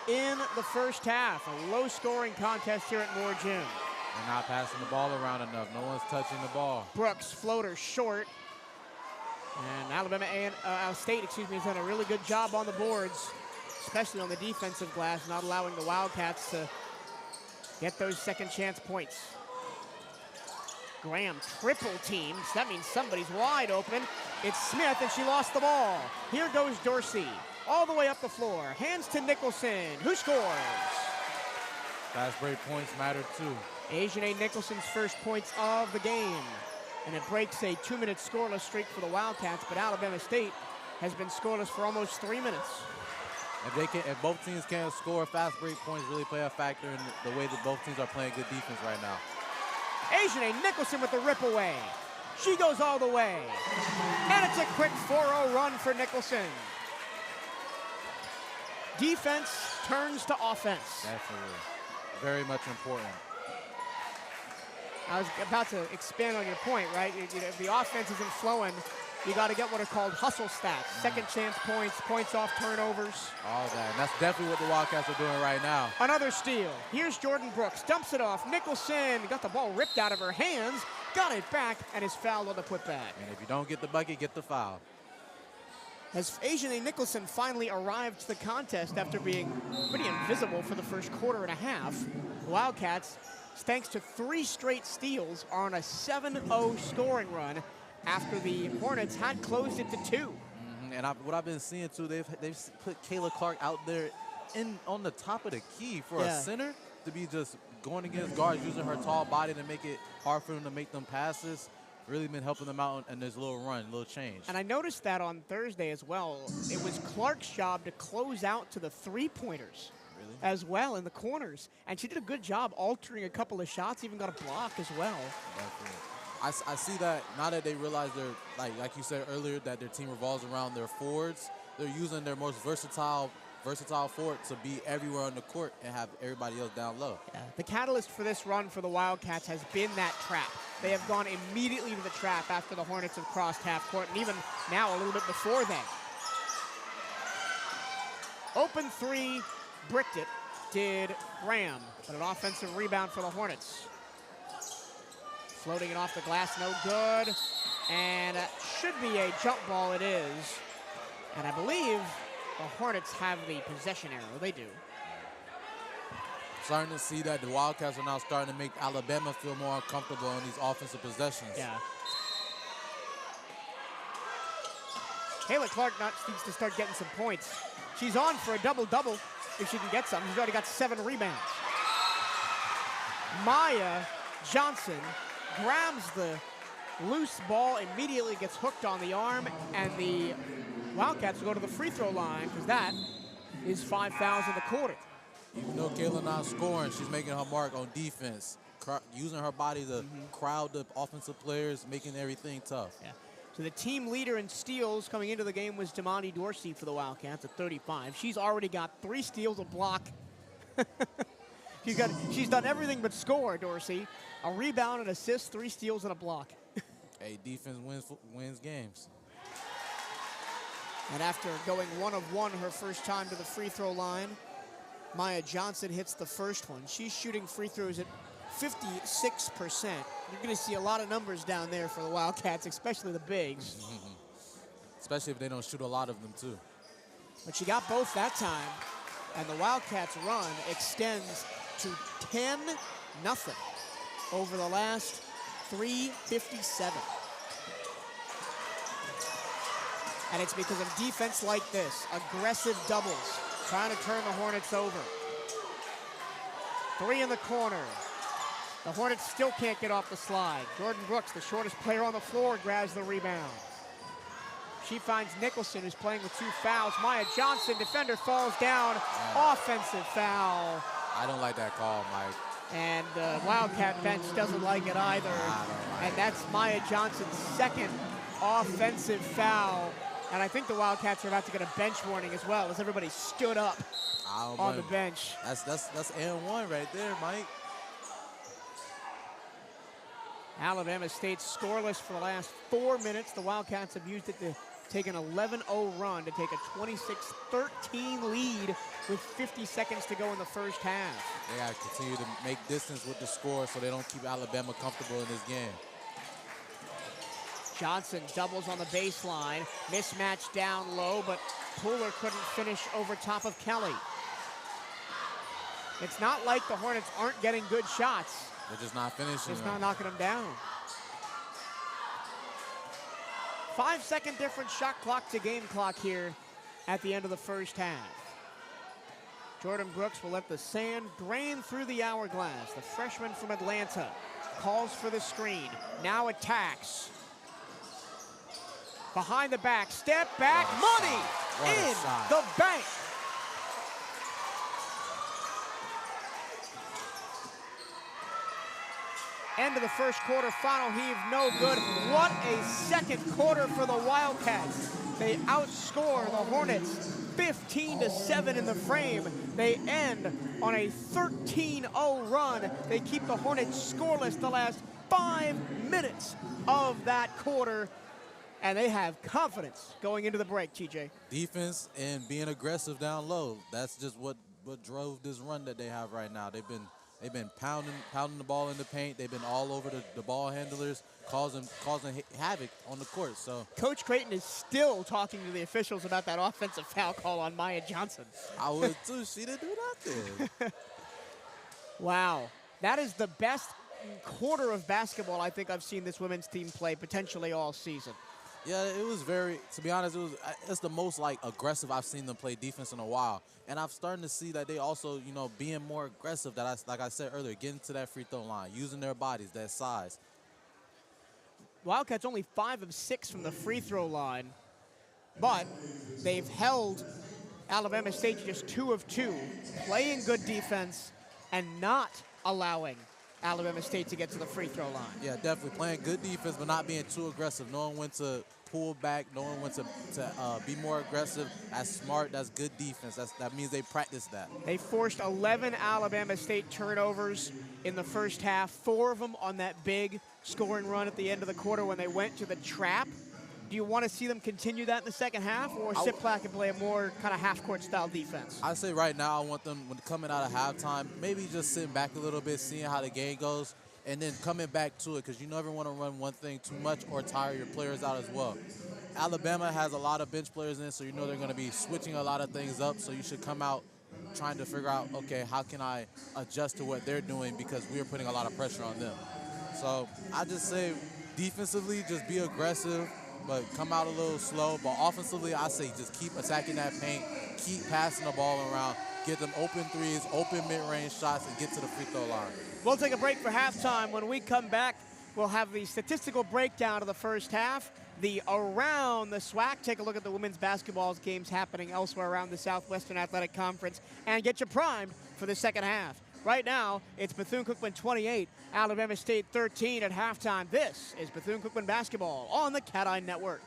in the first half. A low-scoring contest here at Moore Gym. They're not passing the ball around enough. No one's touching the ball. Brooks, floater short. And Alabama State, has done a really good job on the boards, especially on the defensive glass, not allowing the Wildcats to get those second chance points. Graham triple teams. That means somebody's wide open. It's Smith, and she lost the ball. Here goes Dorsey, all the way up the floor. Hands to Nicholson, who scores? Fast break points matter too. Ajahnay Nicholson's first points of the game. And it breaks a 2-minute scoreless streak for the Wildcats, but Alabama State has been scoreless for almost 3 minutes. If both teams can't score, fast break points really play a factor in the way that both teams are playing good defense right now. Ajahnay Nicholson with the rip away. She goes all the way. And it's a quick 4-0 run for Nicholson. Defense turns to offense. Definitely. Very much important. I was about to expand on your point, right? If the offense isn't flowing, you got to get what are called hustle stats. Second chance points, points off turnovers. All that, and that's definitely what the Wildcats are doing right now. Another steal. Here's Jordan Brooks, dumps it off. Nicholson got the ball ripped out of her hands, got it back, and is fouled on the putback. And if you don't get the bucket, get the foul. As Ajahnay Nicholson finally arrived to the contest after being pretty invisible for the first quarter and a half, the Wildcats, thanks to 3 straight steals, are on a 7-0 scoring run after the Hornets had closed it to 2. And what I've been seeing too, they've put Kayla Clark out there on the top of the key for a center to be just going against guards, using her tall body to make it hard for them to make them passes. Really been helping them out in this little run, little change. And I noticed that on Thursday as well. It was Clark's job to close out to the 3-pointers. As well in the corners. And she did a good job altering a couple of shots, even got a block as well. Definitely. I see that now that they realize they're, like you said earlier, that their team revolves around their forwards, they're using their most versatile forward to be everywhere on the court and have everybody else down low. Yeah. The catalyst for this run for the Wildcats has been that trap. They have gone immediately to the trap after the Hornets have crossed half court, and even now a little bit before then. Open 3. Bricked it, did Graham, but an offensive rebound for the Hornets. Floating it off the glass, no good. And should be a jump ball, it is. And I believe the Hornets have the possession arrow, they do. Starting to see that the Wildcats are now starting to make Alabama feel more uncomfortable on these offensive possessions. Yeah. Kayla Clark needs to start getting some points. She's on for a double-double. If she can get some. She's already got 7 rebounds. Maya Johnson grabs the loose ball, immediately gets hooked on the arm, and the Wildcats will go to the free throw line because that is 5 fouls in the quarter. Even though Kayla not scoring, she's making her mark on defense, using her body to crowd the offensive players, making everything tough. Yeah. So the team leader in steals coming into the game was Damani Dorsey for the Wildcats at 35. She's already got 3 steals, a block. She's done everything but score, Dorsey. A rebound, an assist, 3 steals, and a block. Hey, defense wins games. And after going 1 of 1 her first time to the free throw line, Maya Johnson hits the first one. She's shooting free throws at 56%. You're going to see a lot of numbers down there for the Wildcats, especially the bigs. Especially if they don't shoot a lot of them, too. But she got both that time, and the Wildcats' run extends to 10-0 over the last 3:57. And it's because of defense like this, aggressive doubles, trying to turn the Hornets over. 3 in the corner. The Hornets still can't get off the slide. Jordan Brooks, the shortest player on the floor, grabs the rebound. She finds Nicholson, who's playing with 2 fouls. Maya Johnson, defender, falls down. Offensive foul. I don't like that call, Mike. And the Wildcat bench doesn't like it either. And that's Maya Johnson's second offensive foul. And I think the Wildcats are about to get a bench warning as well, as everybody stood up on the bench. That's and one right there, Mike. Alabama State scoreless for the last 4 minutes. The Wildcats have used it to take an 11-0 run to take a 26-13 lead with 50 seconds to go in the first half. They got to continue to make distance with the score so they don't keep Alabama comfortable in this game. Johnson doubles on the baseline. Mismatch down low, but Pooler couldn't finish over top of Kelly. It's not like the Hornets aren't getting good shots. They're just not finishing. Just not knocking them down. 5-second difference shot clock to game clock here at the end of the first half. Jordan Brooks will let the sand drain through the hourglass. The freshman from Atlanta calls for the screen. Now attacks. Behind the back, step back, money in the bank. End of the first quarter, final heave, no good. What a second quarter for the Wildcats. They outscore the Hornets 15-7 in the frame. They end on a 13-0 run. They keep the Hornets scoreless the last 5 minutes of that quarter. And they have confidence going into the break, TJ. Defense and being aggressive down low. That's just what drove this run that they have right now. They've been pounding the ball in the paint. They've been all over the ball handlers, causing havoc on the court. So Coach Creighton is still talking to the officials about that offensive foul call on Maya Johnson. I would too. She didn't do nothing. Wow. That is the best quarter of basketball I think I've seen this women's team play potentially all season. Yeah, it was to be honest, it's the most aggressive I've seen them play defense in a while. And I'm starting to see that they also, being more aggressive, like I said earlier, getting to that free throw line, using their bodies, that size. Wildcats only 5 of 6 from the free throw line, but they've held Alabama State to just 2 of 2, playing good defense and not allowing Alabama State to get to the free throw line. Yeah, definitely playing good defense, but not being too aggressive, knowing when to pull back, knowing when to be more aggressive. That's smart. That's good defense. That means they practice that. They forced 11 Alabama State turnovers in the first half, 4 of them on that big scoring run at the end of the quarter when they went to the trap. Do you want to see them continue that in the second half, or sit back and play a more kind of half-court style defense? I say right now I want them, when coming out of halftime, maybe just sitting back a little bit, seeing how the game goes, and then coming back to it, because you never want to run one thing too much or tire your players out as well. Alabama has a lot of bench players in, so you know they're going to be switching a lot of things up, so you should come out trying to figure out, okay, how can I adjust to what they're doing, because we are putting a lot of pressure on them. So I just say defensively, just be aggressive, but come out a little slow. But offensively, I say just keep attacking that paint, keep passing the ball around, get them open threes, open mid-range shots, and get to the free throw line. We'll take a break for halftime. When we come back, we'll have the statistical breakdown of the first half, the Around the SWAC. Take a look at the women's basketball games happening elsewhere around the Southwestern Athletic Conference, and get you primed for the second half. Right now, it's Bethune-Cookman 28, Alabama State 13 at halftime. This is Bethune-Cookman basketball on the CatEye Network.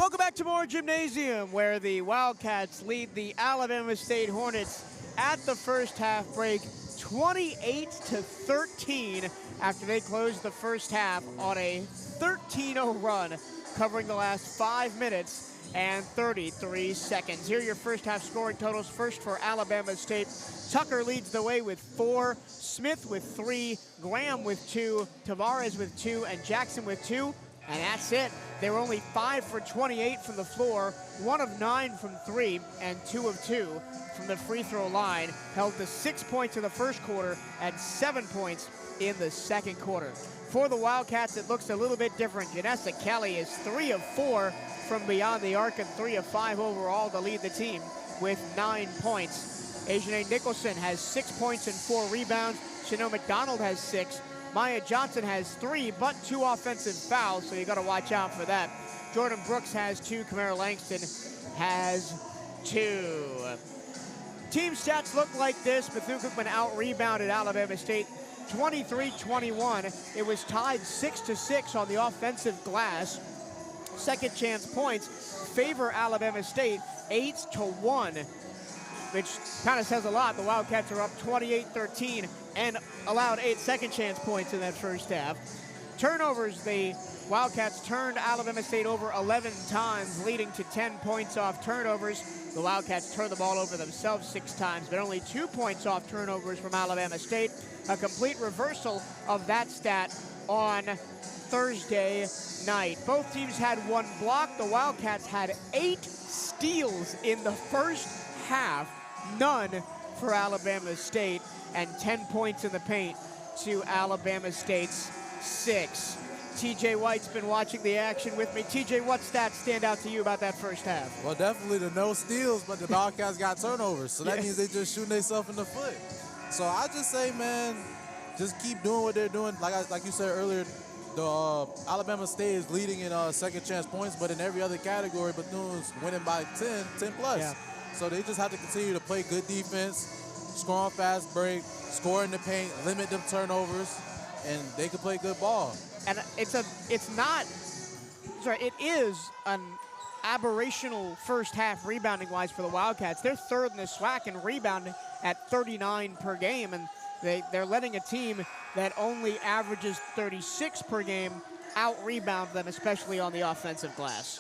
Welcome back to Moore Gymnasium, where the Wildcats lead the Alabama State Hornets at the first half break 28-13 after they closed the first half on a 13-0 run, covering the last 5 minutes and 33 seconds. Here are your first half scoring totals. First for Alabama State, Tucker leads the way with 4, Smith with 3, Graham with 2, Tavares with 2, and Jackson with 2. And that's it. They were only 5 for 28 from the floor, 1 of 9 from 3, and 2 of 2 from the free throw line. Held to 6 points in the first quarter and 7 points in the second quarter. For the Wildcats, it looks a little bit different. Janessa Kelly is 3 of 4 from beyond the arc and 3 of 5 overall to lead the team with 9 points. Ajahnay Nicholson has 6 points and 4 rebounds. Chanel McDonald has 6. Maya Johnson has 3, but 2 offensive fouls, so you got to watch out for that. Jordan Brooks has 2. Kamara Langston has 2. Team stats look like this. Bethune-Cookman out-rebounded Alabama State 23-21. It was tied 6-6 on the offensive glass. Second chance points favor Alabama State 8-1, which kind of says a lot. The Wildcats are up 28-13 and allowed 8 second chance points in that first half. Turnovers, the Wildcats turned Alabama State over 11 times, leading to 10 points off turnovers. The Wildcats turned the ball over themselves 6 times, but only 2 points off turnovers from Alabama State. A complete reversal of that stat on Thursday night. Both teams had 1 block. The Wildcats had 8 steals in the first half, none for Alabama State, and 10 points in the paint to Alabama State's 6. TJ White's been watching the action with me. TJ, what stats stand out to you about that first half? Well, definitely the no steals, but the Wildcats got turnovers, so that means they just shooting themselves in the foot. So I just say, man, just keep doing what they're doing. Like you said earlier, the Alabama State is leading in second chance points, but in every other category, Bethune's winning by 10 plus. Yeah. So they just have to continue to play good defense, score on fast break, score in the paint, limit them turnovers, and they can play good ball. And it is an aberrational first half rebounding-wise for the Wildcats. They're third in the SWAC in rebounding at 39 per game, and they're letting a team that only averages 36 per game out-rebound them, especially on the offensive glass.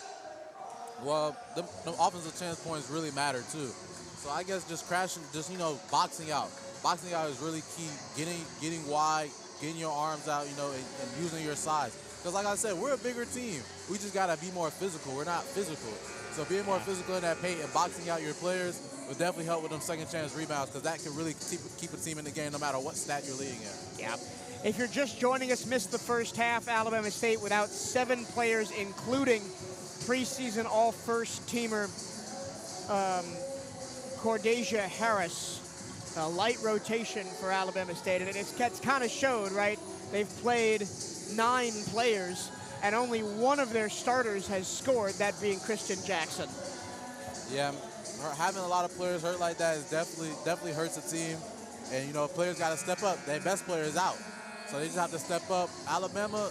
Well, the offensive chance points really matter too. So I guess just crashing, boxing out. Boxing out is really key. Getting wide, getting your arms out, and using your size. Because like I said, we're a bigger team. We just got to be more physical. We're not physical. So being more physical in that paint and boxing out your players will definitely help with them second chance rebounds, because that can really keep a team in the game no matter what stat you're leading at. Yeah. If you're just joining us, missed the first half, Alabama State without 7 players, including preseason all-first teamer Cordasia Harris. A light rotation for Alabama State, and it's kind of showed, right? They've played 9 players, and only one of their starters has scored, that being Christian Jackson. Yeah, having a lot of players hurt like that is definitely hurts the team, and players got to step up. Their best player is out, so they just have to step up. Alabama,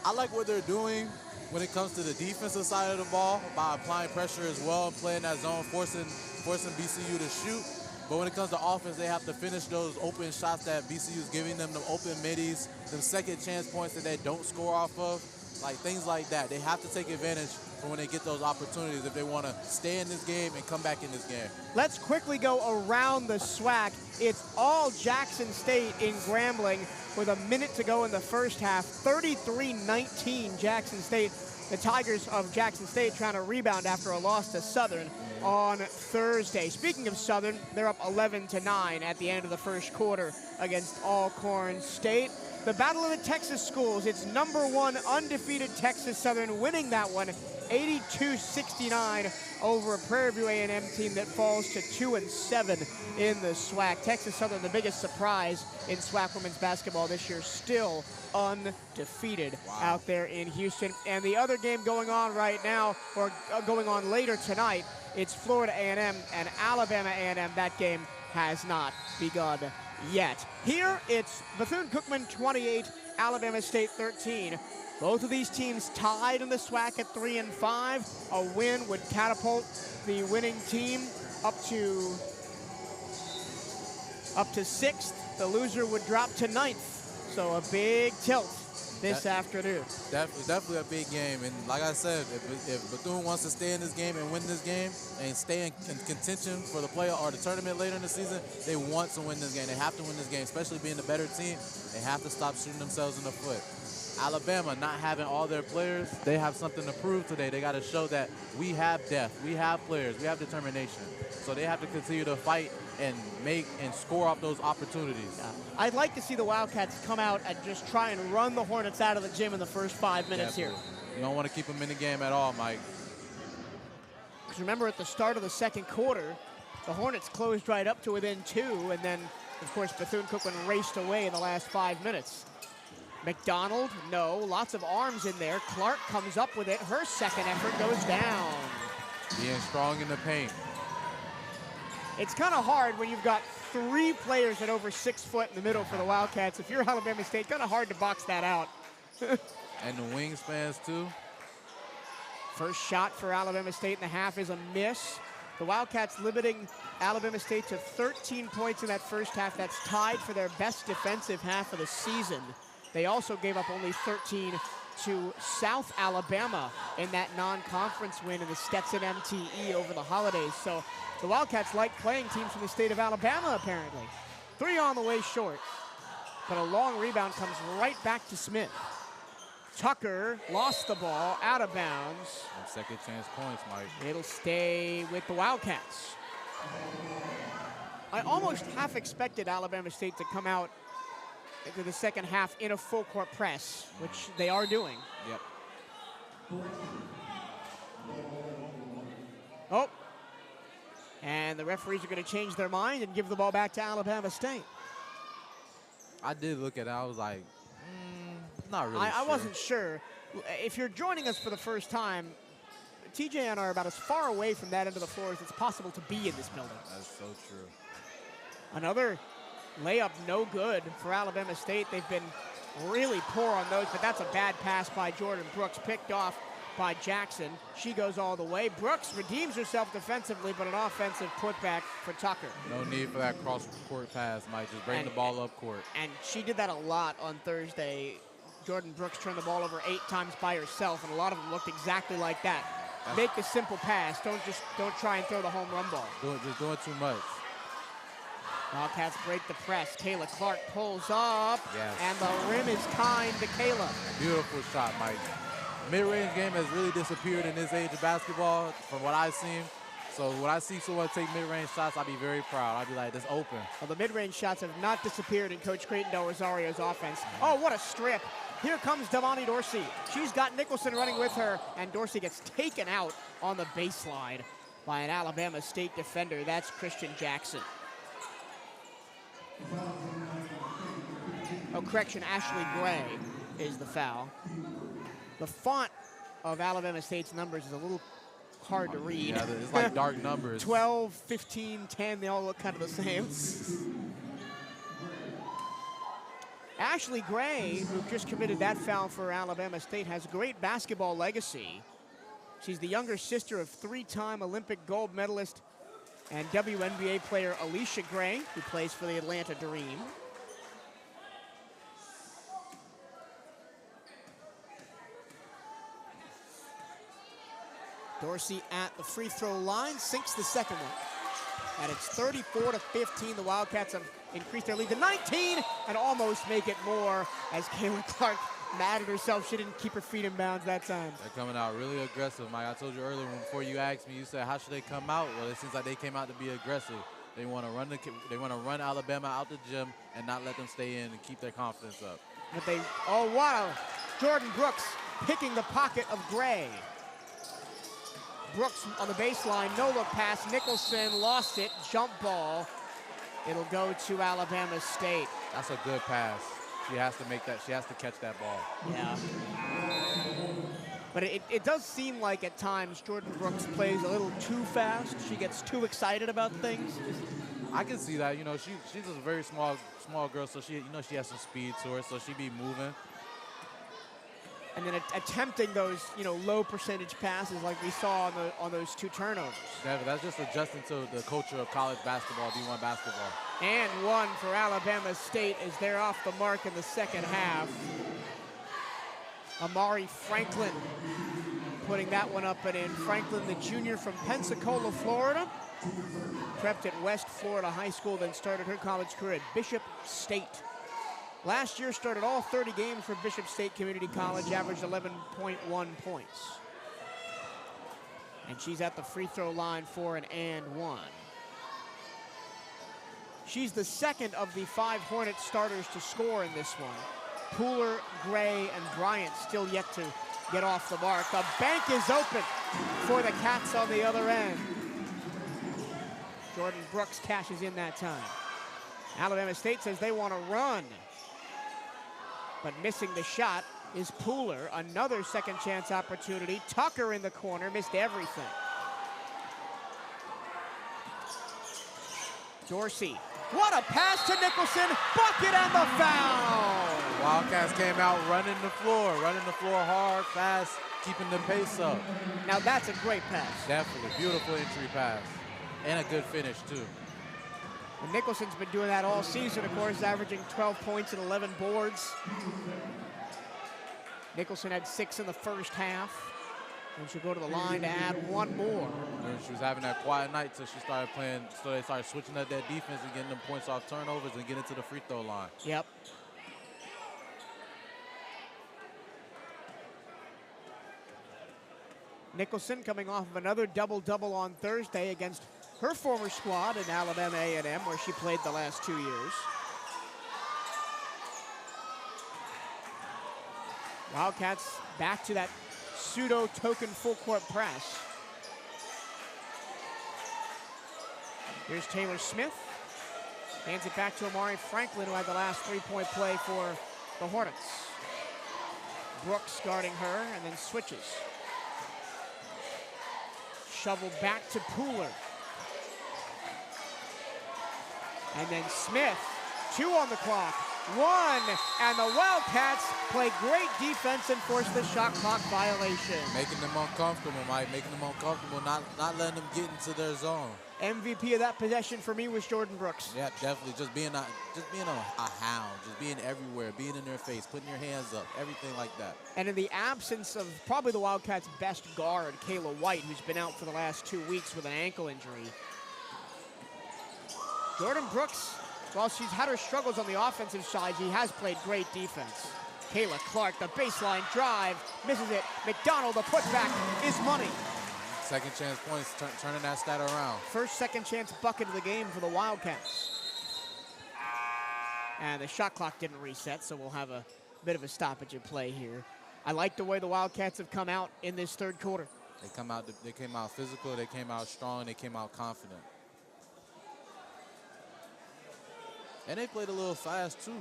I like what they're doing when it comes to the defensive side of the ball by applying pressure as well and playing that zone, forcing BCU to shoot. But when it comes to offense, they have to finish those open shots that BCU is giving them, the open middies, them second chance points that they don't score off of, like things like that. They have to take advantage for when they get those opportunities if they want to stay in this game and come back in this game. Let's quickly go around the SWAC. It's all Jackson State in Grambling with a minute to go in the first half. 33-19 Jackson State. The Tigers of Jackson State trying to rebound after a loss to Southern on Thursday. Speaking of Southern, they're up 11-9 at the end of the first quarter against Alcorn State. The Battle of the Texas Schools, it's #1 undefeated Texas Southern winning that one 82-69 over a Prairie View A&M team that falls to 2-7 in the SWAC. Texas Southern, the biggest surprise in SWAC women's basketball this year, still undefeated out there in Houston. And the other game going on right now, or going on later tonight, it's Florida A&M and Alabama A&M. That game has not begun yet. Here, it's Bethune-Cookman 28, Alabama State 13. Both of these teams tied in the SWAC at 3 and 5. A win would catapult the winning team up to 6th. The loser would drop to 9th. So a big tilt this afternoon. Definitely a big game. And like I said, if Bethune wants to stay in this game and win this game and stay in contention for the play or the tournament later in the season, they want to win this game. They have to win this game, especially being the better team. They have to stop shooting themselves in the foot. Alabama not having all their players, they have something to prove today. They got to show that we have depth, we have players, we have determination. So they have to continue to fight and make and score off those opportunities. Yeah. I'd like to see the Wildcats come out and just try and run the Hornets out of the gym in the first 5 minutes here. You don't want to keep them in the game at all, Mike. Because remember, at the start of the second quarter, the Hornets closed right up to within 2, and then, of course, Bethune-Cookman raced away in the last 5 minutes. McDonald, no, lots of arms in there. Clark comes up with it. Her second effort goes down. Being strong in the paint. It's kind of hard when you've got 3 players at over 6 foot in the middle for the Wildcats. If you're Alabama State, kind of hard to box that out. And the wingspans, too. First shot for Alabama State in the half is a miss. The Wildcats limiting Alabama State to 13 points in that first half. That's tied for their best defensive half of the season. They also gave up only 13 to South Alabama in that non-conference win in the Stetson MTE over the holidays. So the Wildcats like playing teams from the state of Alabama, apparently. 3 on the way short, but a long rebound comes right back to Smith. Tucker lost the ball out of bounds. And second chance points, Mike. It'll stay with the Wildcats. I almost half expected Alabama State to come out into the second half in a full court press, which they are doing. Yep. Oh, and the referees are going to change their mind and give the ball back to Alabama State. I did look at it. I was like, not really I sure. wasn't sure. If you're joining us for the first time, TJ and I are about as far away from that end of the floor as it's possible to be in this building. That's so true. Another layup no good for Alabama State. They've been really poor on those, but that's a bad pass by Jordan Brooks, picked off by Jackson. She goes all the way. Brooks redeems herself defensively, but an offensive putback for Tucker. No need for that cross-court pass, Mike. Just bring the ball up court. And she did that a lot on Thursday. Jordan Brooks turned the ball over 8 times by herself, and a lot of them looked exactly like that. Make the simple pass. Don't try and throw the home run ball. Just doing too much. Wildcats break the press. Kayla Clark pulls up, yes. And the rim is kind to Kayla. Beautiful shot, Mike. Mid-range game has really disappeared in this age of basketball from what I've seen. So when I see someone take mid-range shots, I'll be very proud. I'll be like, it's open. Well, the mid-range shots have not disappeared in Coach Creighton Del Rosario's offense. Oh, what a strip. Here comes Devonnie Dorsey. She's got Nicholson running with her, and Dorsey gets taken out on the baseline by an Alabama State defender. That's Christian Jackson. Oh, correction, Ashley Gray is the foul. The font of Alabama State's numbers is a little hard to read. Yeah, it's like dark numbers. 12, 15, 10, they all look kind of the same. Ashley Gray, who just committed that foul for Alabama State, has a great basketball legacy. She's the younger sister of 3-time Olympic gold medalist and WNBA player Alicia Gray, who plays for the Atlanta Dream. Dorsey at the free throw line, sinks the second one. And it's 34-15. The Wildcats have increased their lead to 19 and almost make it more as Kayla Clark mad at herself. She didn't keep her feet in bounds that time. They're coming out really aggressive, Mike. I told you earlier before you asked me, you said, how should they come out? Well, it seems like they came out to be aggressive. They want to run Alabama out the gym and not let them stay in and keep their confidence up. But oh, wow. Jordan Brooks picking the pocket of Gray. Brooks on the baseline, no-look pass. Nicholson lost it, jump ball. It'll go to Alabama State. That's a good pass. She has to make that. She has to catch that ball. Yeah. But it does seem like at times Jordan Brooks plays a little too fast. She gets too excited about things. I can see that. You know, she's a very small girl, so she has some speed to her, so she be moving. And then attempting those, low percentage passes like we saw on those 2 turnovers. Yeah, but that's just adjusting to the culture of college basketball, D1 basketball. And one for Alabama State as they're off the mark in the second half. Amari Franklin putting that one up and in. Franklin, the junior from Pensacola, Florida. Prepped at West Florida High School, then started her college career at Bishop State. Last year started all 30 games for Bishop State Community College, averaged 11.1 points. And she's at the free throw line for an and one. She's the second of the 5 Hornets starters to score in this one. Pooler, Gray, and Bryant still yet to get off the mark. The bank is open for the Cats on the other end. Jordan Brooks cashes in that time. Alabama State says they want to run. But missing the shot is Pooler. Another second chance opportunity. Tucker in the corner, missed everything. Dorsey, what a pass to Nicholson, bucket and the foul! Wildcats came out running the floor hard, fast, keeping the pace up. Now that's a great pass. Definitely, beautiful entry pass. And a good finish, too. And Nicholson's been doing that all season, of course, averaging 12 points and 11 boards. Nicholson had 6 in the first half. And she'll go to the line to add 1 more. And she was having that quiet night till she started playing, so they started switching up that defense and getting them points off turnovers and getting to the free throw line. Yep. Nicholson coming off of another double-double on Thursday against her former squad in Alabama A&M, where she played the last 2 years. Wildcats back to that pseudo-token full-court press. Here's Taylor Smith. Hands it back to Amari Franklin, who had the last 3-point play for the Hornets. Brooks guarding her, and then switches. Shovel back to Pooler. And then Smith, 2 on the clock, 1, and the Wildcats play great defense and force the shot clock violation. Making them uncomfortable, Mike, making them uncomfortable, not letting them get into their zone. MVP of that possession for me was Jordan Brooks. Yeah, definitely, just being a hound, just being everywhere, being in their face, putting your hands up, everything like that. And in the absence of probably the Wildcats' best guard, Kayla White, who's been out for the last 2 weeks with an ankle injury, Jordan Brooks, while she's had her struggles on the offensive side, she has played great defense. Kayla Clark, the baseline drive, misses it. McDonald, the putback is money. Second chance points, turning that stat around. First second chance bucket of the game for the Wildcats. And the shot clock didn't reset, so we'll have a bit of a stoppage in play here. I like the way the Wildcats have come out in this third quarter. They came out physical, they came out strong, they came out confident. And they played a little fast, too.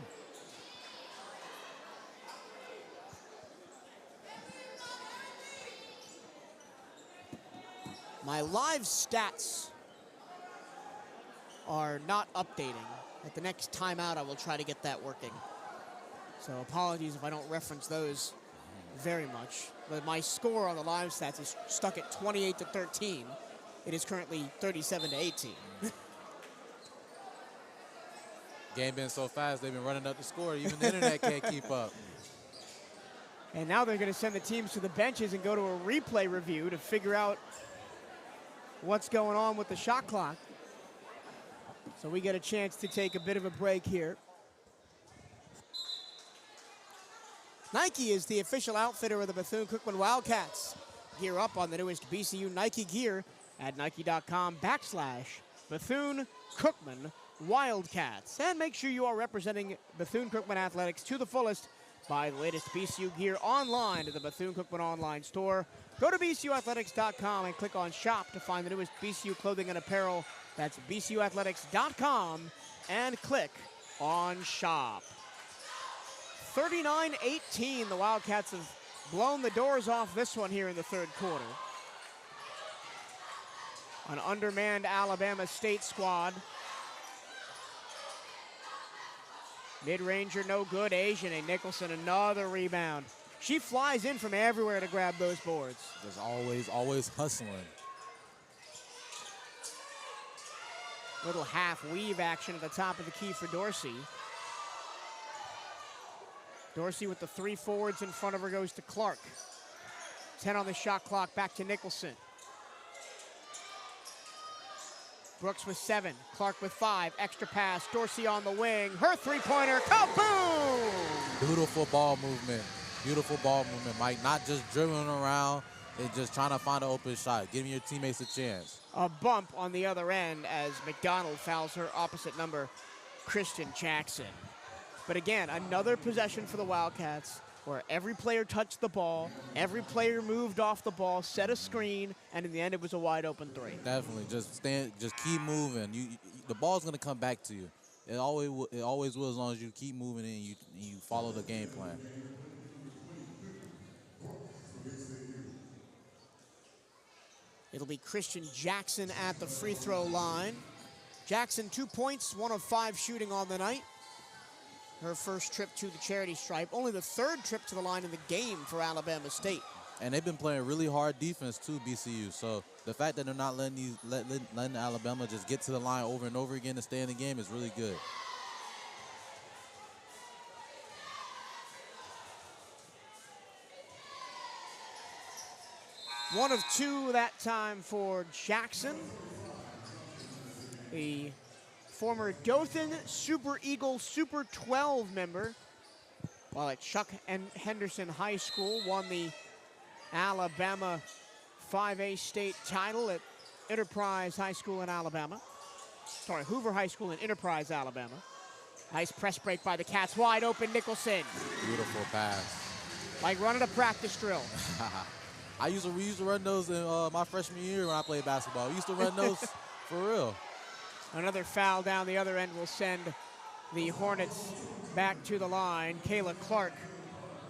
My live stats are not updating. At the next timeout, I will try to get that working. So apologies if I don't reference those very much. But my score on the live stats is stuck at 28-13. It is currently 37-18. Game been so fast, they've been running up the score. Even the internet can't keep up. And now they're going to send the teams to the benches and go to a replay review to figure out what's going on with the shot clock. So we get a chance to take a bit of a break here. Nike is the official outfitter of the Bethune-Cookman Wildcats. Gear up on the newest BCU Nike gear at nike.com/Bethune-Cookman Wildcats. And make sure you are representing Bethune-Cookman Athletics to the fullest. Buy the latest BCU gear online at the Bethune-Cookman online store. Go to bcuathletics.com and click on shop to find the newest BCU clothing and apparel. That's bcuathletics.com and click on shop. 39-18, the Wildcats have blown the doors off this one here in the third quarter. An undermanned Alabama State squad Mid-ranger, no good. Asian and Nicholson, another rebound. She flies in from everywhere to grab those boards. Just always hustling. Little half weave action at the top of the key for Dorsey. Dorsey with the 3 forwards in front of her goes to Clark. 10 on the shot clock, back to Nicholson. Brooks with 7, Clark with 5, extra pass, Dorsey on the wing, her three-pointer, kaboom! Beautiful ball movement, Mike. Not just dribbling around and just trying to find an open shot, giving your teammates a chance. A bump on the other end as McDonald fouls her opposite number, Kristen Jackson. But again, another possession for the Wildcats where every player touched the ball, every player moved off the ball, set a screen, and in the end it was a wide open 3. Definitely, just keep moving. The ball's gonna come back to you. It always will, as long as you keep moving and you follow the game plan. It'll be Kristen Jackson at the free throw line. Jackson 2 points, 1 of 5 shooting on the night. Her first trip to the charity stripe, only the 3rd trip to the line in the game for Alabama State. And they've been playing really hard defense too, BCU. So the fact that they're not letting Alabama just get to the line over and over again to stay in the game is really good. One of 2 that time for Jackson. The former Dothan Super Eagle Super 12 member, while at Chuck Henderson High School, won the Alabama 5A state title at Enterprise High School in Alabama. Sorry, Hoover High School in Enterprise, Alabama. Nice press break by the Cats, wide open Nicholson. Beautiful pass. Like running a practice drill. we used to run those in my freshman year when I played basketball. We used to run those for real. Another foul down the other end will send the Hornets back to the line. Kayla Clark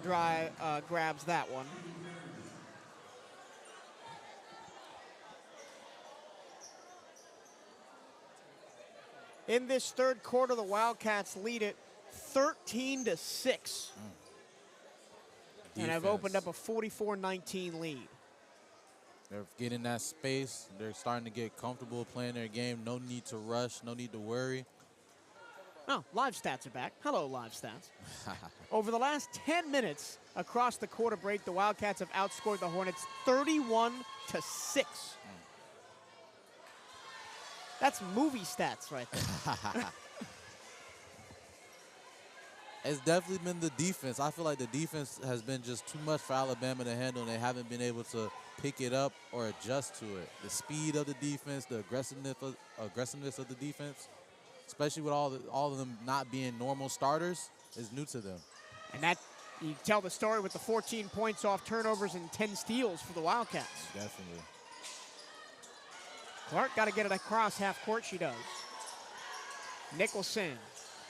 grabs that one. In this 3rd quarter, the Wildcats lead it 13-6. And have opened up a 44-19 lead. They're getting that space. They're starting to get comfortable playing their game. No need to rush. No need to worry. Oh, live stats are back. Hello, live stats. Over the last 10 minutes across the quarter break, the Wildcats have outscored the Hornets 31-6. That's movie stats right there. It's definitely been the defense. I feel like the defense has been just too much for Alabama to handle, and they haven't been able to pick it up or adjust to it. The speed of the defense, the aggressiveness of the defense, especially with all of them not being normal starters, is new to them. And that, you tell the story with the 14 points off turnovers and 10 steals for the Wildcats. Definitely. Clark got to get it across half court, she does. Nicholson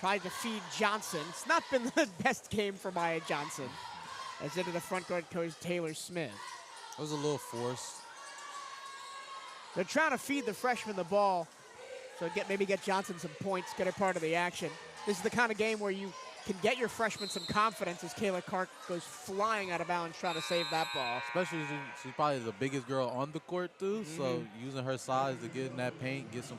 tried to feed Johnson. It's not been the best game for Maya Johnson. As into the front court goes Taylor Smith. It was a little forced. They're trying to feed the freshman the ball, so maybe get Johnson some points, get her part of the action. This is the kind of game where you can get your freshman some confidence as Kayla Clark goes flying out of bounds trying to save that ball. Especially she's probably the biggest girl on the court too, so using her size to get in that paint, get some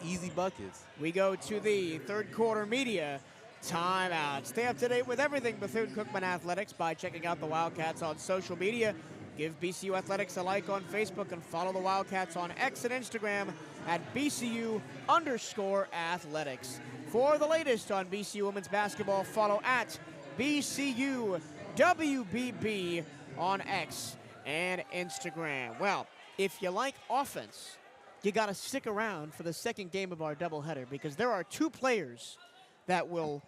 easy buckets. We go to the 3rd quarter media timeout. Stay up to date with everything Bethune-Cookman Athletics by checking out the Wildcats on social media. Give BCU Athletics a like on Facebook and follow the Wildcats on X and Instagram at BCU_athletics. For the latest on BCU women's basketball, follow at BCU WBB on X and Instagram. Well, if you like offense, you got to stick around for the second game of our doubleheader because there are 2 players that will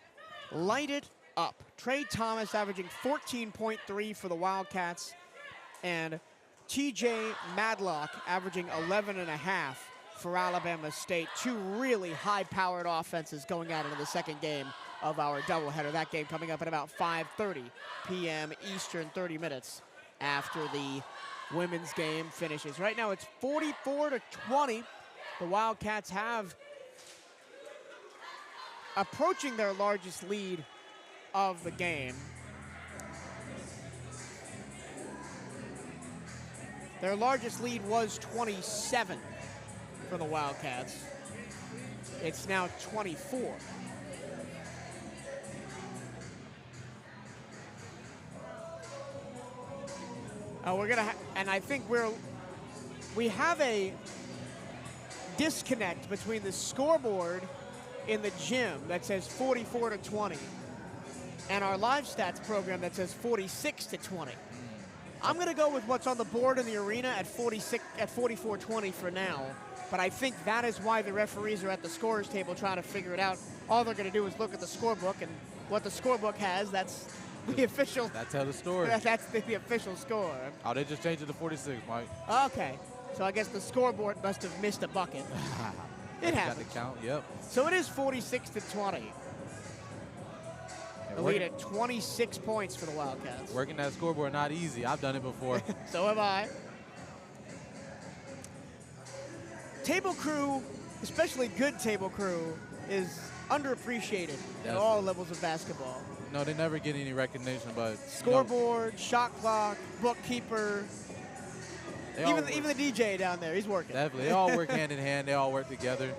light it up. Trey Thomas averaging 14.3 for the Wildcats, and TJ Madlock averaging 11.5 for Alabama State. 2 really high-powered offenses going out into the second game of our doubleheader. That game coming up at about 5:30 p.m. Eastern, 30 minutes after the women's game finishes. Right now it's 44-20. The Wildcats have approaching their largest lead of the game. Their largest lead was 27 for the Wildcats. It's now 24. We're gonna, and I think we have a disconnect between the scoreboard in the gym that says 44-20 and our live stats program that says 46-20. I'm gonna go with what's on the board in the arena at 44-20 for now, but I think that is why the referees are at the scorers table trying to figure it out. All they're gonna do is look at the scorebook, and what the scorebook has, that's the official. That tells the story. That's the official score. Oh, they just changed it to 46, Mike. Okay, so I guess the scoreboard must have missed a bucket. It happens. Got the count, yep. So it is 46-20. The lead at 26 points for the Wildcats. Working that scoreboard not easy. I've done it before. So have I. Table crew, especially good table crew, is underappreciated at all levels of basketball. No, they never get any recognition, but scoreboard, shot clock, bookkeeper, even the DJ down there, he's working. Definitely, they all work hand in hand. They all work together.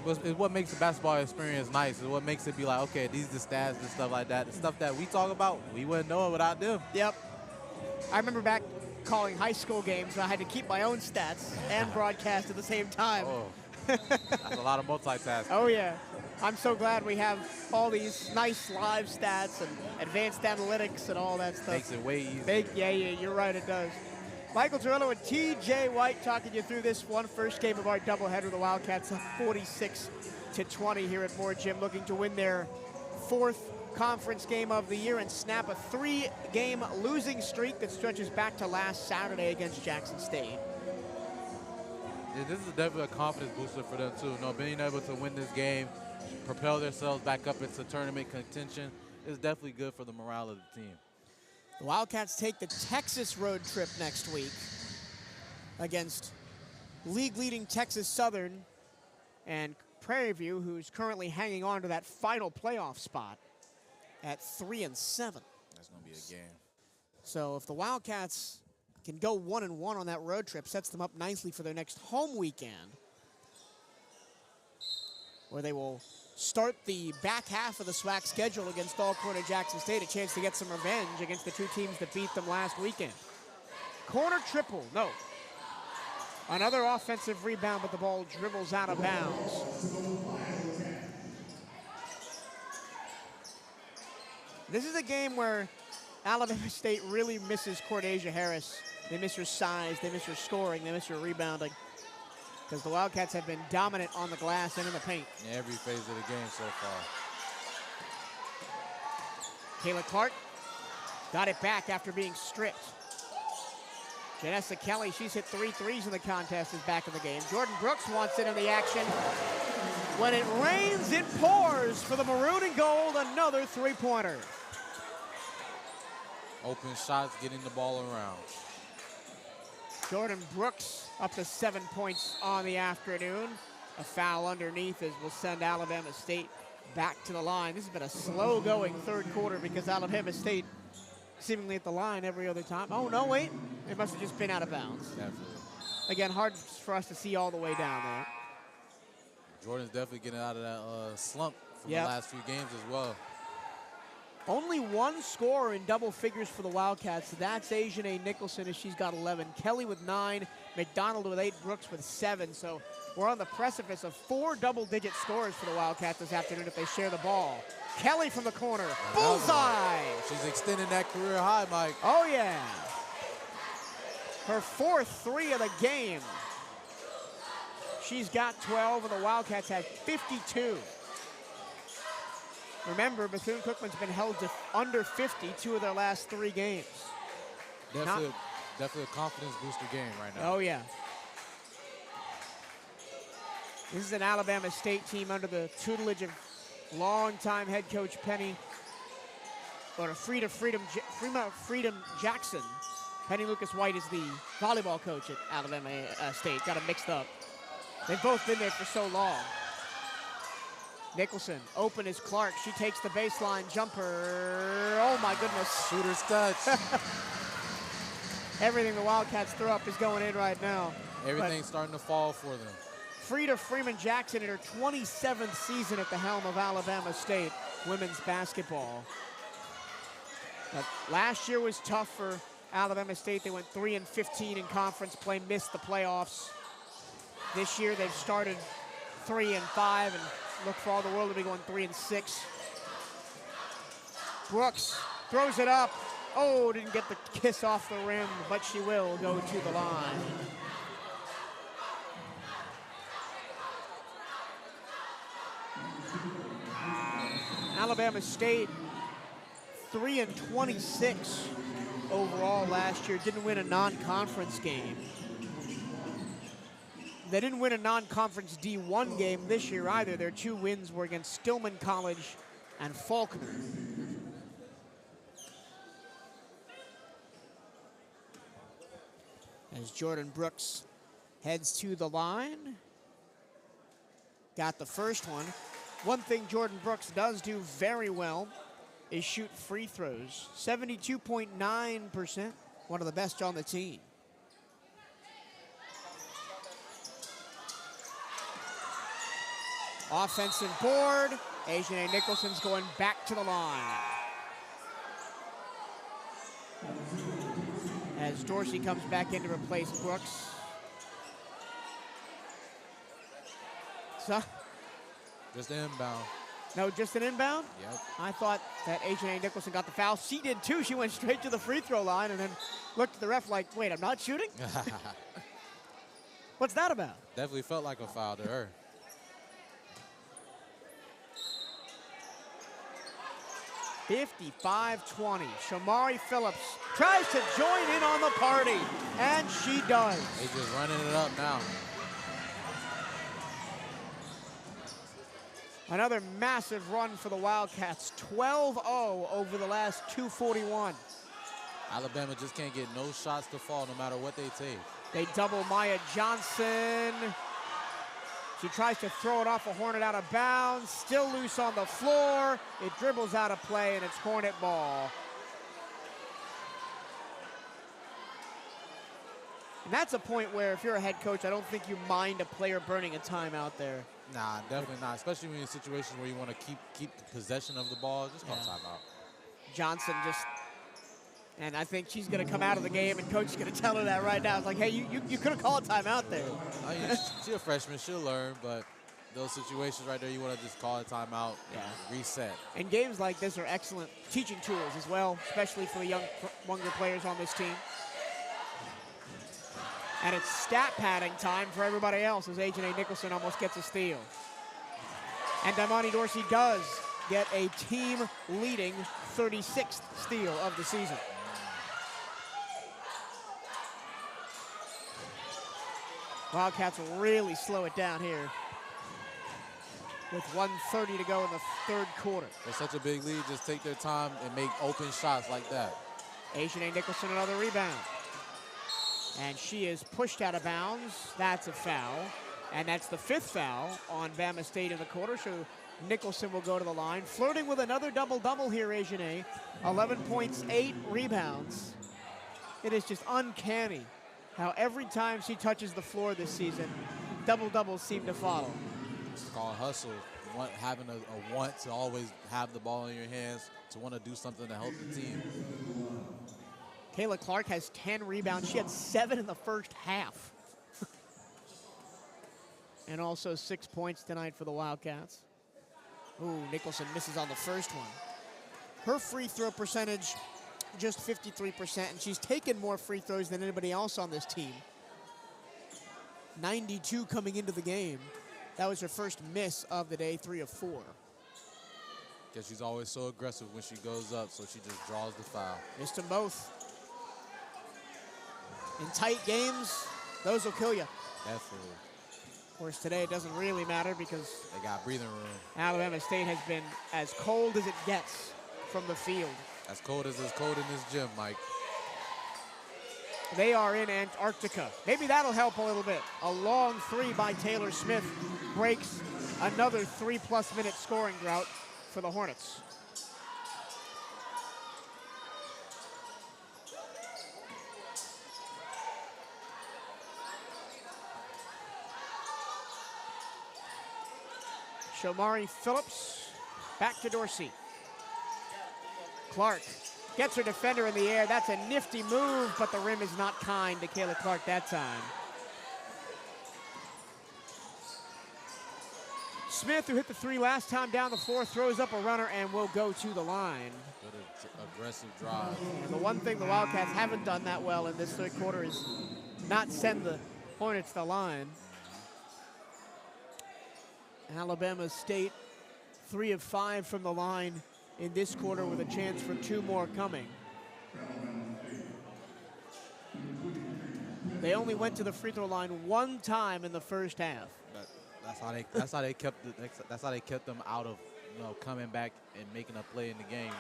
It's what makes the basketball experience nice. It's what makes it be like, okay, these are the stats and stuff like that. The stuff that we talk about, we wouldn't know it without them. Yep. I remember back calling high school games, so I had to keep my own stats and broadcast at the same time. Oh, that's a lot of multitasking. Oh, yeah. I'm so glad we have all these nice live stats and advanced analytics and all that stuff. Makes it way easier. Yeah, you're right, it does. Michael Torello and TJ White talking you through this one first game of our doubleheader. The Wildcats 46-20 here at Moore Gym, looking to win their fourth conference game of the year and snap a 3-game losing streak that stretches back to last Saturday against Jackson State. Yeah, this is definitely a confidence booster for them too. Being able to win this game, propel themselves back up into tournament contention is definitely good for the morale of the team. The Wildcats take the Texas road trip next week against league-leading Texas Southern and Prairie View, who's currently hanging on to that final playoff spot at 3-7. That's going to be a game. So if the Wildcats can go 1-1 on that road trip, sets them up nicely for their next home weekend, where they will start the back half of the SWAC schedule against Alcorn and Jackson State, a chance to get some revenge against the two teams that beat them last weekend. Corner triple, no. Another offensive rebound, but the ball dribbles out of bounds. This is a game where Alabama State really misses Cordasia Harris. They miss her size, they miss her scoring, they miss her rebounding, because the Wildcats have been dominant on the glass and in the paint. In every phase of the game so far. Kayla Clark got it back after being stripped. Janessa Kelly, she's hit 3 threes in the contest, is back in the game. Jordan Brooks wants it in the action. When it rains, it pours for the maroon and gold, another three-pointer. Open shots, getting the ball around. Jordan Brooks up to 7 points on the afternoon. A foul underneath as will send Alabama State back to the line. This has been a slow-going third quarter because Alabama State seemingly at the line every other time. Oh, no, wait. It must have just been out of bounds. Definitely. Again, hard for us to see all the way down there. Jordan's definitely getting out of that slump from the last few games as well. Only one scorer in double figures for the Wildcats. That's Asian Nicholson, as she's got 11. Kelly with 9, McDonald with 8, Brooks with 7. So we're on the precipice of 4 double-digit scores for the Wildcats this afternoon if they share the ball. Kelly from the corner, bullseye! She's extending that career high, Mike. Oh, yeah. Her 4th 3 of the game. She's got 12, and the Wildcats have 52. Remember, Bethune-Cookman's been held to under 50 2 of their last 3 games. Definitely a confidence booster game right now. Oh, yeah. This is an Alabama State team under the tutelage of longtime head coach Penny, or Freedom Jackson. Penny Lucas White is the volleyball coach at Alabama State. Got them mixed up. They've both been there for so long. Nicholson, open is Clark. She takes the baseline jumper. Oh my goodness. Shooter's touch. Everything the Wildcats throw up is going in right now. Everything's starting to fall for them. Frida Freeman-Jackson in her 27th season at the helm of Alabama State women's basketball. But last year was tough for Alabama State. They went 3-15 in conference play, missed the playoffs. This year they've started 3-5 and look for all the world to be going 3-6. Brooks throws it up. Oh, didn't get the kiss off the rim, but she will go to the line. Alabama State 3-26 overall last year. Didn't win a non-conference game. They didn't win a non-conference D1 game this year either. Their 2 wins were against Stillman College and Faulkner. As Jordan Brooks heads to the line. Got the first one. One thing Jordan Brooks does do very well is shoot free throws. 72.9%, one of the best on the team. Offensive board. Ajahnay Nicholson's going back to the line. As Dorsey comes back in to replace Brooks. So, just an inbound. No, just an inbound? Yep. I thought that Ajahnay Nicholson got the foul. She did too. She went straight to the free throw line and then looked at the ref like, wait, I'm not shooting? What's that about? Definitely felt like a foul to her. (55-20). Shamari Phillips tries to join in on the party, and she does. They just running it up now. Another massive run for the Wildcats. 12-0 over the last 241. Alabama just can't get no shots to fall no matter what they take. They double Maya Johnson. She tries to throw it off a Hornet out of bounds. Still loose on the floor. It dribbles out of play, and it's Hornet ball. And that's a point where if you're a head coach, I don't think you mind a player burning a timeout there. Nah, definitely not. Especially when you're in situations where you want to keep possession of the ball. Just call timeout. Johnson just, and I think she's going to come out of the game, and coach is going to tell her that right now. It's like, hey, you could have called timeout there. I mean, she's a freshman. She'll learn, but those situations right there, you want to just call a timeout, reset. And games like this are excellent teaching tools as well, especially for the younger players on this team. And it's stat padding time for everybody else as Ajahnay Nicholson almost gets a steal. And Damani Dorsey does get a team-leading 36th steal of the season. Wildcats will really slow it down here with 1:30 to go in the third quarter. With such a big lead, just take their time and make open shots like that. Ajahnay Nicholson, another rebound. And she is pushed out of bounds. That's a foul. And that's the 5th foul on Bama State in the quarter. So Nicholson will go to the line. Flirting with another double-double here, Ajahnay. 11 points, 8 rebounds. It is just uncanny how every time she touches the floor this season, double-doubles seem to follow. It's called hustle. Having a want to always have the ball in your hands, to want to do something to help the team. Kayla Clark has 10 rebounds. She had 7 in the first half. And also 6 points tonight for the Wildcats. Ooh, Nicholson misses on the first one. Her free throw percentage, just 53%, and she's taken more free throws than anybody else on this team. 92 coming into the game. That was her first miss of the day, 3 of 4. Guess she's always so aggressive when she goes up, so she just draws the foul. Missed them both. In tight games, those will kill you. Definitely. Of course, today it doesn't really matter because they got breathing room. Alabama State has been as cold as it gets from the field. As cold in this gym, Mike. They are in Antarctica. Maybe that'll help a little bit. A long three by Taylor Smith breaks another 3+ minute scoring drought for the Hornets. Shomari Phillips, back to Dorsey. Clark gets her defender in the air. That's a nifty move, but the rim is not kind to Kayla Clark that time. Smith, who hit the three last time down the floor, throws up a runner and will go to the line. Good aggressive drive. And the one thing the Wildcats haven't done that well in this third quarter is not send the Hornets to the line. Alabama State 3 of 5 from the line in this quarter with a chance for 2 more coming. They only went to the free throw line 1 time in the first half. That's how they kept them out of coming back and making a play in the game.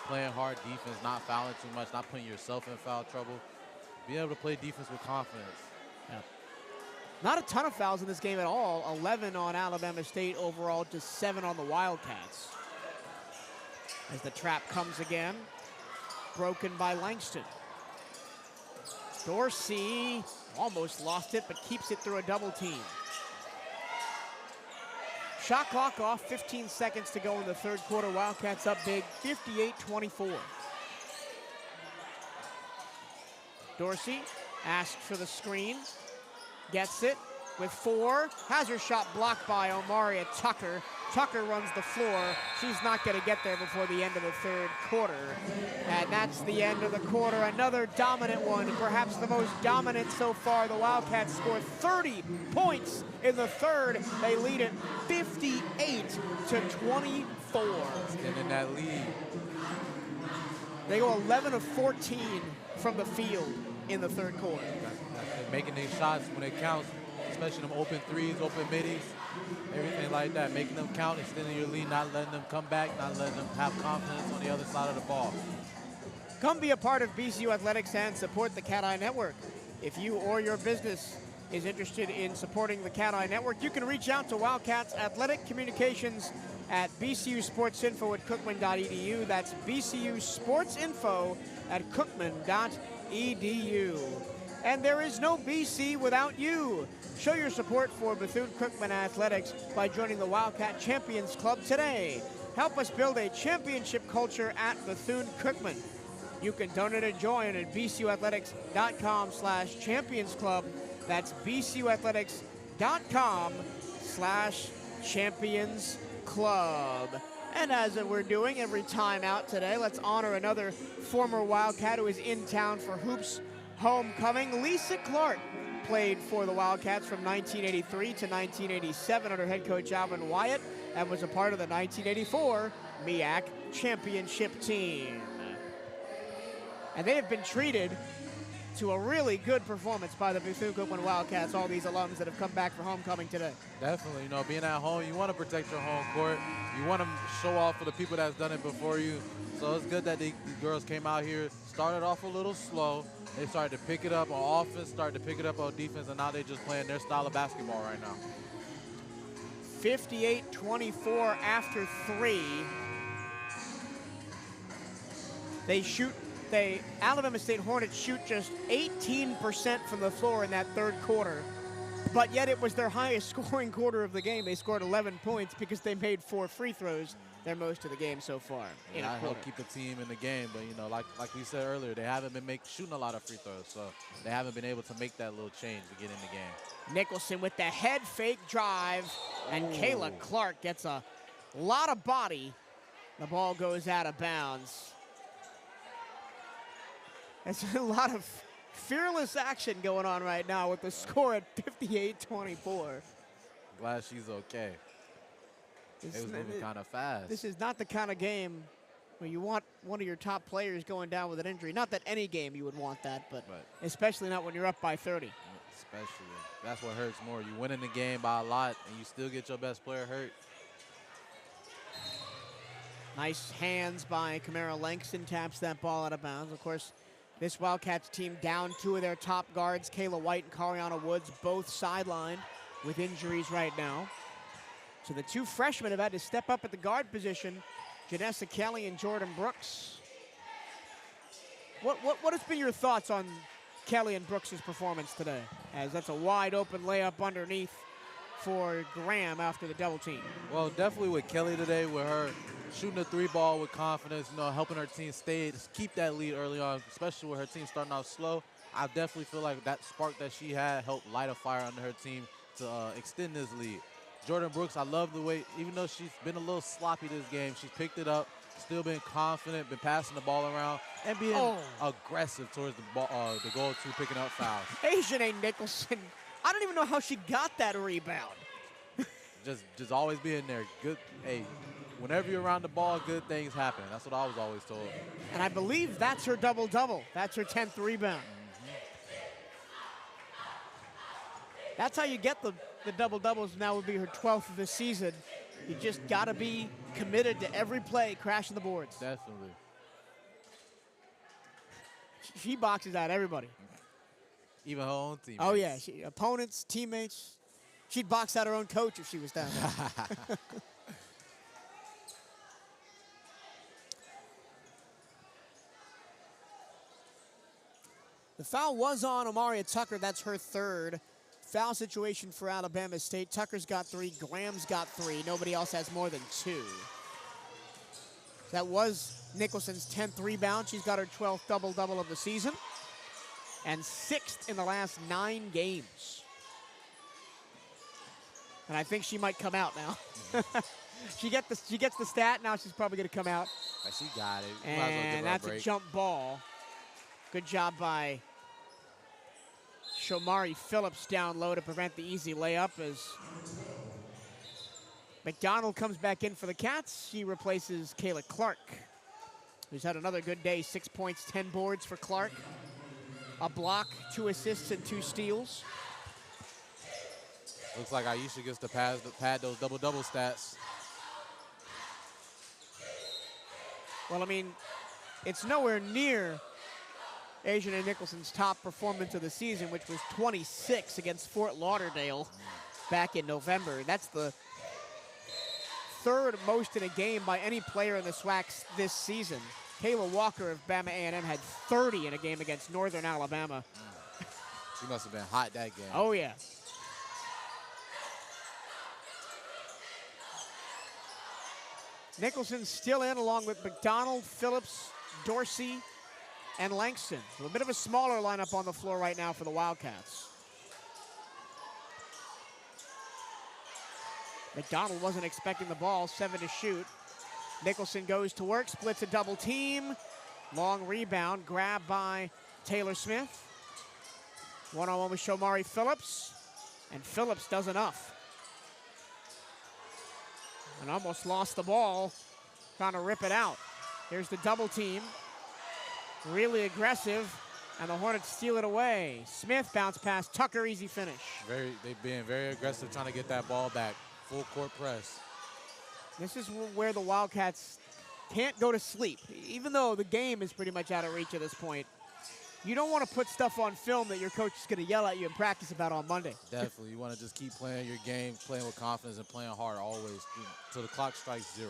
Playing hard defense, not fouling too much, not putting yourself in foul trouble. Being able to play defense with confidence. Yeah. Not a ton of fouls in this game at all. 11 on Alabama State overall, just 7 on the Wildcats. As the trap comes again, broken by Langston. Dorsey almost lost it, but keeps it through a double team. Shot clock off, 15 seconds to go in the third quarter. Wildcats up big, 58-24. Dorsey asked for the screen, gets it with 4, has her shot blocked by Omaria Tucker. Tucker runs the floor. She's not going to get there before the end of the third quarter. And that's the end of the quarter. Another dominant one, perhaps the most dominant so far. The Wildcats score 30 points in the third. They lead it 58-24. And in that lead. They go 11 of 14 from the field in the third quarter. Making these shots when it counts, especially them open threes, open middies, everything like that. Making them count, extending your lead, not letting them come back, not letting them have confidence on the other side of the ball. Come be a part of BCU Athletics and support the CatEye Network. If you or your business is interested in supporting the CatEye Network, you can reach out to Wildcats Athletic Communications at bcusportsinfo@cookman.edu. That's bcusportsinfo@cookman.edu. And there is no BC without you. Show your support for Bethune-Cookman Athletics by joining the Wildcat Champions Club today. Help us build a championship culture at Bethune-Cookman. You can donate and join at bcuathletics.com/championsclub. That's bcuathletics.com/championsclub. And as we're doing every time out today, let's honor another former Wildcat who is in town for hoops homecoming. Lisa Clark played for the Wildcats from 1983 to 1987 under head coach Alvin Wyatt and was a part of the 1984 MEAC championship team. And they have been treated to a really good performance by the Bethune-Cookman Wildcats, all these alums that have come back for homecoming today. Definitely, being at home, you want to protect your home court. You want to show off for the people that's done it before you. So it's good that these girls came out here, started off a little slow. They started to pick it up on offense, started to pick it up on defense, and now they're just playing their style of basketball right now. 58-24 after 3. Alabama State Hornets shoot just 18% from the floor in that third quarter, but yet it was their highest scoring quarter of the game. They scored 11 points because they made 4 free throws, their most of the game so far. I help keep the team in the game, but like we said earlier, they haven't been shooting a lot of free throws, so they haven't been able to make that little change to get in the game. Nicholson with the head fake drive, and Kayla Clark gets a lot of body. The ball goes out of bounds. There's a lot of fearless action going on right now with the score at 58-24. Glad she's okay. It was moving kind of fast. This is not the kind of game where you want one of your top players going down with an injury. Not that any game you would want that, but especially not when you're up by 30. Especially. That's what hurts more. You win in the game by a lot, and you still get your best player hurt. Nice hands by Camara Langston, taps that ball out of bounds. Of course, This Wildcats team down 2 of their top guards, Kayla White and Cariana Woods, both sidelined with injuries right now. So the 2 freshmen have had to step up at the guard position, Janessa Kelly and Jordan Brooks. What has been your thoughts on Kelly and Brooks' performance today? As that's a wide open layup underneath for Graham after the double team. Well, definitely with Kelly today, with her shooting the 3 ball with confidence, helping her team keep that lead early on, especially with her team starting off slow. I definitely feel like that spark that she had helped light a fire under her team to extend this lead. Jordan Brooks, I love the way, even though she's been a little sloppy this game, she's picked it up, still been confident, been passing the ball around, and being aggressive towards the goal to picking up fouls. Asian Nicholson, I don't even know how she got that rebound. just always being there. Good, hey, whenever you're around the ball, good things happen. That's what I was always told. And I believe that's her double-double. That's her 10th rebound. That's how you get the double-doubles. Now would be her 12th of the season. You just got to be committed to every play, crashing the boards. Definitely. She boxes out everybody. Even her own teammates. Oh, yeah. Opponents, teammates. She'd box out her own coach if she was down there. The foul was on Amaria Tucker. That's her 3rd. Foul situation for Alabama State. Tucker's got 3, Graham's got 3. Nobody else has more than 2. That was Nicholson's 10th rebound. She's got her 12th double-double of the season. And 6th in the last 9 games. And I think she might come out now. She gets the stat, now she's probably going to come out. She got it. And that's a jump ball. Good job by Shomari Phillips down low to prevent the easy layup as McDonald comes back in for the Cats. She replaces Kayla Clark, who's had another good day. 6 points, 10 boards for Clark. A block, 2 assists, and 2 steals. Looks like Aisha gets to pad those double-double stats. Well, I mean, it's nowhere near Asian and Nicholson's top performance of the season, which was 26 against Fort Lauderdale back in November. That's the 3rd most in a game by any player in the SWAC this season. Kayla Walker of Bama A&M had 30 in a game against Northern Alabama. She must have been hot that game. Oh, yeah. Nicholson still in along with McDonald, Phillips, Dorsey, and Langston. So a bit of a smaller lineup on the floor right now for the Wildcats. McDonald wasn't expecting the ball, 7 to shoot. Nicholson goes to work, splits a double team. Long rebound, grabbed by Taylor Smith. One-on-one with Shomari Phillips, and Phillips does enough. And almost lost the ball, trying to rip it out. Here's the double team. Really aggressive, and the Hornets steal it away. Smith bounce pass, Tucker, easy finish. They've been very aggressive trying to get that ball back. Full court press. This is where the Wildcats can't go to sleep. Even though the game is pretty much out of reach at this point, you don't want to put stuff on film that your coach is going to yell at you in practice about on Monday. Definitely. You want to just keep playing your game, playing with confidence, and playing hard always until the clock strikes 0.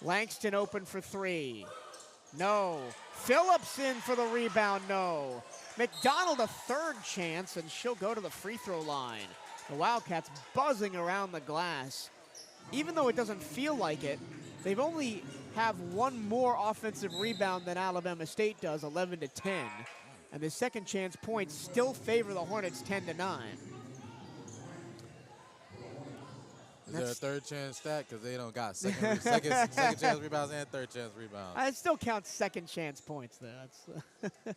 Langston open for 3. No. Phillips in for the rebound, no. McDonald a 3rd chance, and she'll go to the free throw line. The Wildcats buzzing around the glass. Even though it doesn't feel like it, they've only have 1 more offensive rebound than Alabama State does, 11 to 10. And the second chance points still favor the Hornets 10 to 9. Is there a 3rd chance stat? Because they don't got second chance rebounds and 3rd chance rebounds. It still counts second chance points, though. That's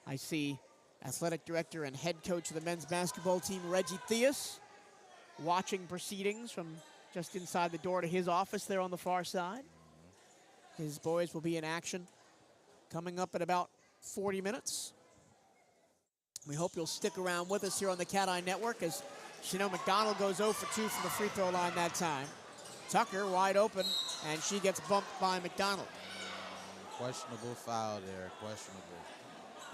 I see athletic director and head coach of the men's basketball team, Reggie Theus, watching proceedings from just inside the door to his office there on the far side. His boys will be in action coming up in about 40 minutes. We hope you'll stick around with us here on the CatEye Network as Chanel McDonald goes 0 for 2 from the free throw line that time. Tucker wide open, and she gets bumped by McDonald. Questionable foul there, questionable.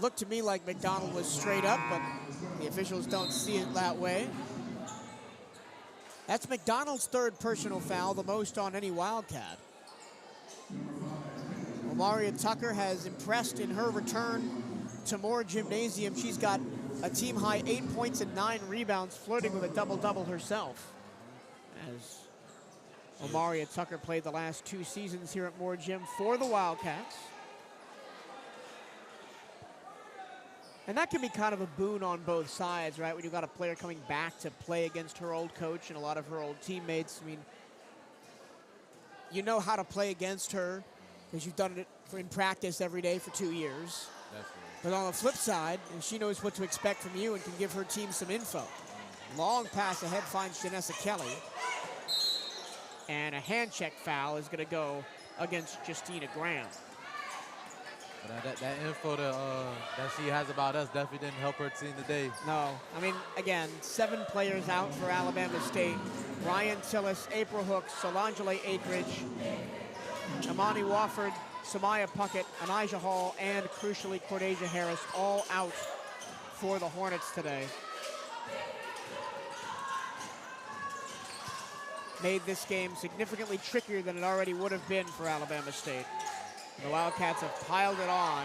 Looked to me like McDonald was straight up, but the officials don't see it that way. That's McDonald's third personal foul, the most on any Wildcat. Omaria Tucker has impressed in her return to Moore Gymnasium. She's got a team-high 8 points and 9 rebounds, flirting with a double-double herself. As Omaria Tucker played the last 2 seasons here at Moore Gym for the Wildcats. And that can be kind of a boon on both sides, right? When you've got a player coming back to play against her old coach and a lot of her old teammates. I mean, you know how to play against her because you've done it in practice every day for 2 years. Definitely. But on the flip side, she knows what to expect from you and can give her team some info. Long pass ahead finds Janessa Kelly. And a hand check foul is going to go against Justina Graham. But that info that she has about us definitely didn't help her team today. No, I mean, again, 7 players out for Alabama State. Ryan Tillis, April Hooks, Solange Akridge, Amani Wofford, Samaya Puckett, Anijah Hall, and crucially Cordesia Harris, all out for the Hornets today. Made this game significantly trickier than it already would have been for Alabama State. The Wildcats have piled it on.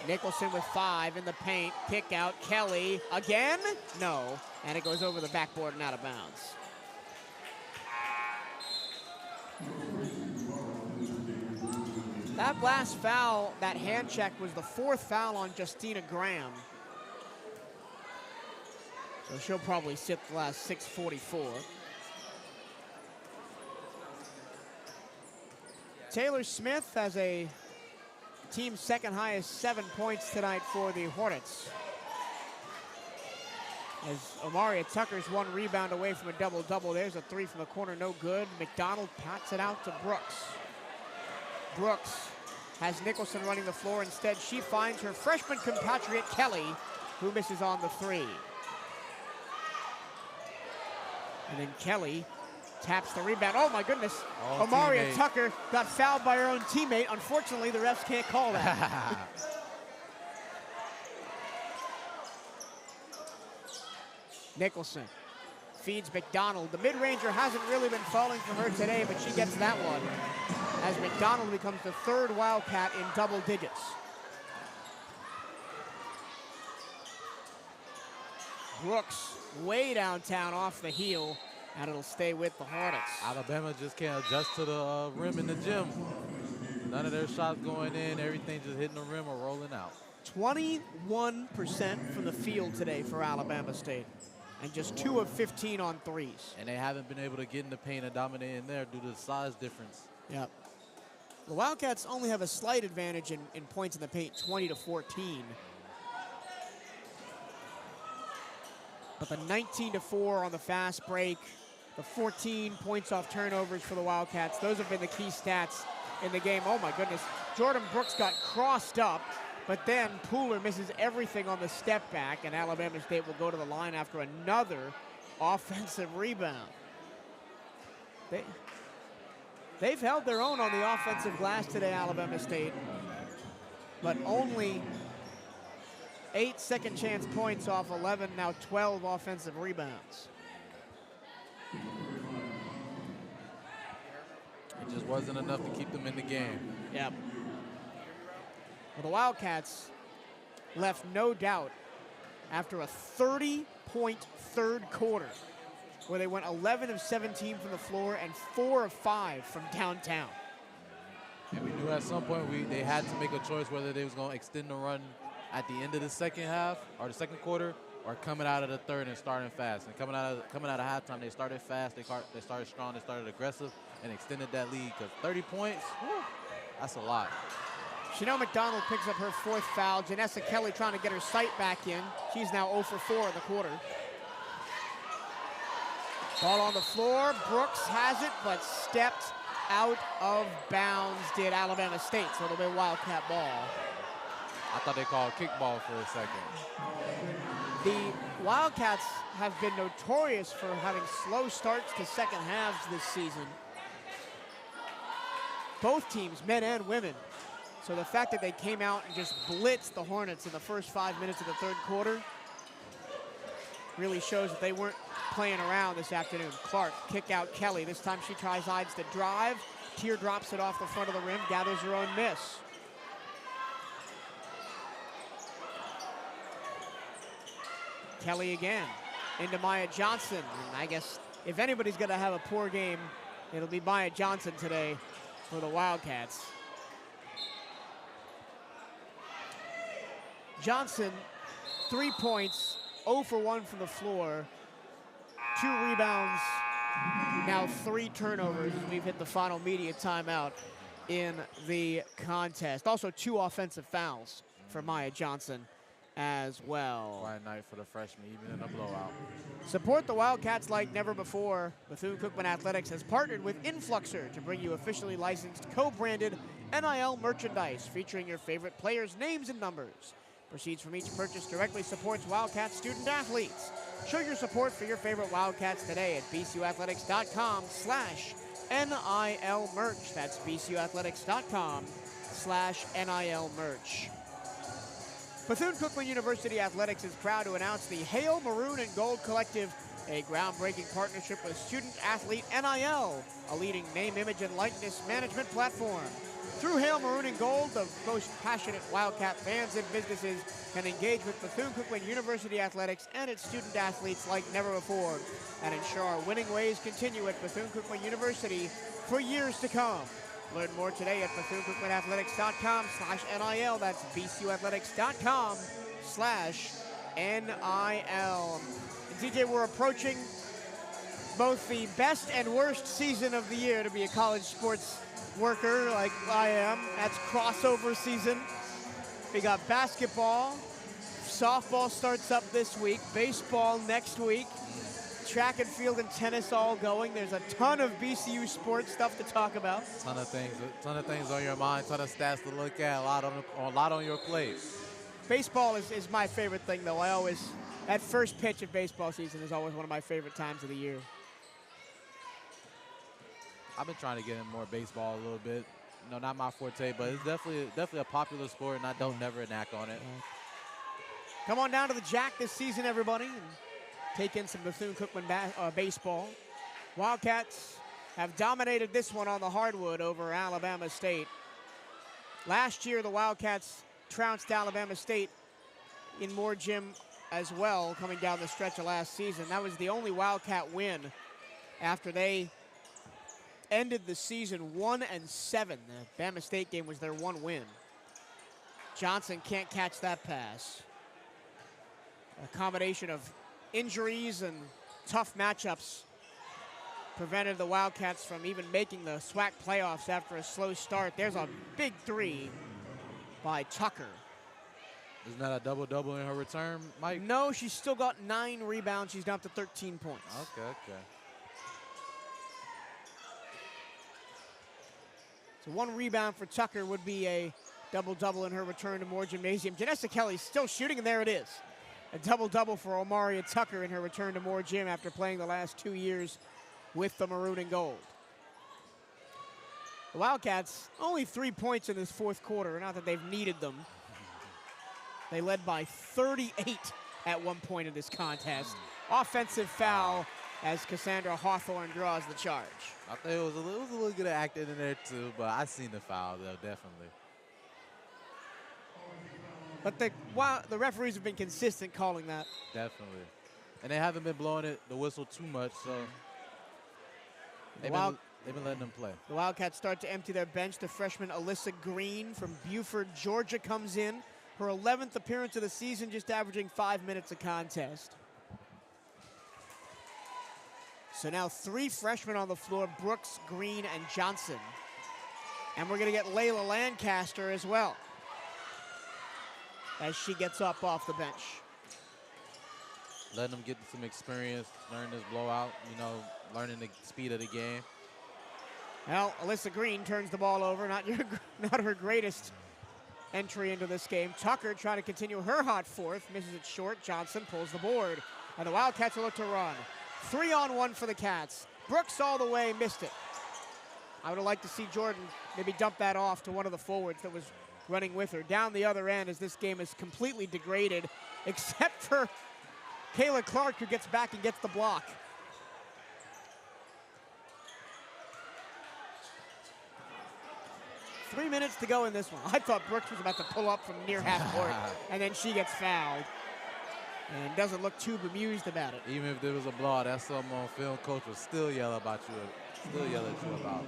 Nicholson with 5 in the paint. Kick out. Kelly again? No. And it goes over the backboard and out of bounds. That last foul, that hand check, was the 4th foul on Justina Graham. So she'll probably sit the last 6:44. Taylor Smith has a team second highest 7 points tonight for the Hornets. As Omaria Tucker's 1 rebound away from a double-double. There's a 3 from the corner, no good. McDonald pats it out to Brooks. Brooks has Nicholson running the floor. Instead, she finds her freshman compatriot Kelly, who misses on the 3. And then Kelly taps the rebound. Oh my goodness. Omaria Tucker got fouled by her own teammate. Unfortunately, the refs can't call that. Nicholson feeds McDonald. The mid-ranger hasn't really been falling for her today, but she gets that one as McDonald becomes the 3rd Wildcat in double digits. Brooks way downtown off the heel, and it'll stay with the Hornets. Alabama just can't adjust to the rim in the gym. None of their shots going in, everything just hitting the rim or rolling out. 21% from the field today for Alabama State, and just 2 of 15 on threes. And they haven't been able to get in the paint and dominate in there due to the size difference. Yep. The Wildcats only have a slight advantage in points in the paint, 20-14. But the 19-4 on the fast break, the 14 points off turnovers for the Wildcats, those have been the key stats in the game. Oh my goodness, Jordan Brooks got crossed up, but then Pooler misses everything on the step back, and Alabama State will go to the line after another offensive rebound. They've held their own on the offensive glass today, Alabama State, but only 8 second chance points off 11, now 12 offensive rebounds. It just wasn't enough to keep them in the game. Yep. Well, the Wildcats left no doubt after a 30-point 3rd quarter where they went 11 of 17 from the floor and 4 of 5 from downtown. And we knew at some point they had to make a choice whether they was going to extend the run at the end of the second half or the second quarter, or coming out of the 3rd and starting fast. And coming out of halftime, they started fast, they started strong, they started aggressive, and extended that lead. Because 30 points, whew, that's a lot. Chanel McDonald picks up her 4th foul. Janessa Kelly trying to get her sight back in. She's now 0 for 4 in the quarter. Ball on the floor. Brooks has it, but stepped out of bounds did Alabama State. So it'll be a Wildcat ball. I thought they called kickball for a second. The Wildcats have been notorious for having slow starts to second halves this season. both teams, men and women. So the fact that they came out and just blitzed the Hornets in the first 5 minutes of the third quarter really shows that they weren't playing around this afternoon. Clark, kick out Kelly. This time she tries Ides to drive. Tier drops it off the front of the rim, gathers her own miss. Kelly again, into Maya Johnson. And I guess if anybody's gonna have a poor game, it'll be Maya Johnson today for the Wildcats. Johnson, 3 points, 0 for 1 from the floor, 2 rebounds, now 3 turnovers as we've hit the final media timeout in the contest. Also 2 offensive fouls for Maya Johnson as well. Quiet night for the freshman, even in a blowout. Support the Wildcats like never before. Bethune-Cookman Athletics has partnered with Influxer to bring you officially licensed, co-branded NIL merchandise featuring your favorite players' names and numbers. Proceeds from each purchase directly supports Wildcats student athletes. Show your support for your favorite Wildcats today at bcuathletics.com/NIL merch. That's bcuathletics.com/NIL merch. Bethune-Cookman University Athletics is proud to announce the Hail Maroon and Gold Collective, a groundbreaking partnership with Student Athlete NIL, a leading name, image, and likeness management platform. Through Hail Maroon and Gold, the most passionate Wildcat fans and businesses can engage with Bethune-Cookman University Athletics and its student athletes like never before, and ensure our winning ways continue at Bethune-Cookman University for years to come. Learn more today at BethuneCookmanAthletics.com/NIL. That's BCUathletics.com/NIL. And TJ, we're approaching both the best and worst season of the year to be a college sports worker like I am. That's crossover season. We got basketball, softball starts up this week, baseball next week, track and field and tennis all going. There's a ton of BCU sports stuff to talk about. Ton of things on your mind, ton of stats to look at, a lot on your plate. Baseball is my favorite thing, though. That first pitch of baseball season is always one of my favorite times of the year. I've been trying to get in more baseball a little bit. No, not my forte, but it's definitely a popular sport, and I don't never enact on it. Come on down to the Jack this season, everybody, and take in some Bethune-Cookman baseball. Wildcats have dominated this one on the hardwood over Alabama State. Last year, the Wildcats trounced Alabama State in Moore Gym as well, coming down the stretch of last season. That was the only Wildcat win after they ended the season 1-7. The Bama State game was their one win. Johnson can't catch that pass. A combination of injuries and tough matchups prevented the Wildcats from even making the SWAC playoffs after a slow start. There's a big 3 by Tucker. Isn't that a double-double in her return, Mike? No, she's still got 9 rebounds. She's down to 13 points. Okay. So 1 rebound for Tucker would be a double-double in her return to Moore Gymnasium. Janessa Kelly's still shooting, and there it is. A double-double for Omaria Tucker in her return to Moore Gym after playing the last 2 years with the Maroon and Gold. The Wildcats, only 3 points in this fourth quarter, not that they've needed them. They led by 38 at one point in this contest. Offensive foul as Cassandra Hawthorne draws the charge. I think it was a little good acting in there too, but I seen the foul though, definitely. But the referees have been consistent calling that. Definitely. And they haven't been blowing the whistle too much, so they've been letting them play. The Wildcats start to empty their bench. The freshman Alyssa Green from Buford, Georgia comes in. Her 11th appearance of the season, just averaging 5 minutes a contest. So now 3 freshmen on the floor, Brooks, Green, and Johnson. And we're gonna get Layla Lancaster as well, as she gets up off the bench. Letting them get some experience, learn this blowout, learning the speed of the game. Well, Alyssa Green turns the ball over, not her greatest entry into this game. Tucker trying to continue her hot fourth, misses it short. Johnson pulls the board, and the Wildcats will look to run. 3-on-1 for the Cats. Brooks all the way, missed it. I would have liked to see Jordan maybe dump that off to one of the forwards that was running with her. Down the other end as this game is completely degraded, except for Kayla Clark, who gets back and gets the block. Three minutes to go in this one. I thought Brooks was about to pull up from near half court, and then she gets fouled. And doesn't look too bemused about it. Even if there was a blowout, that's something on film. Coach will still yell about you, still yell at you about.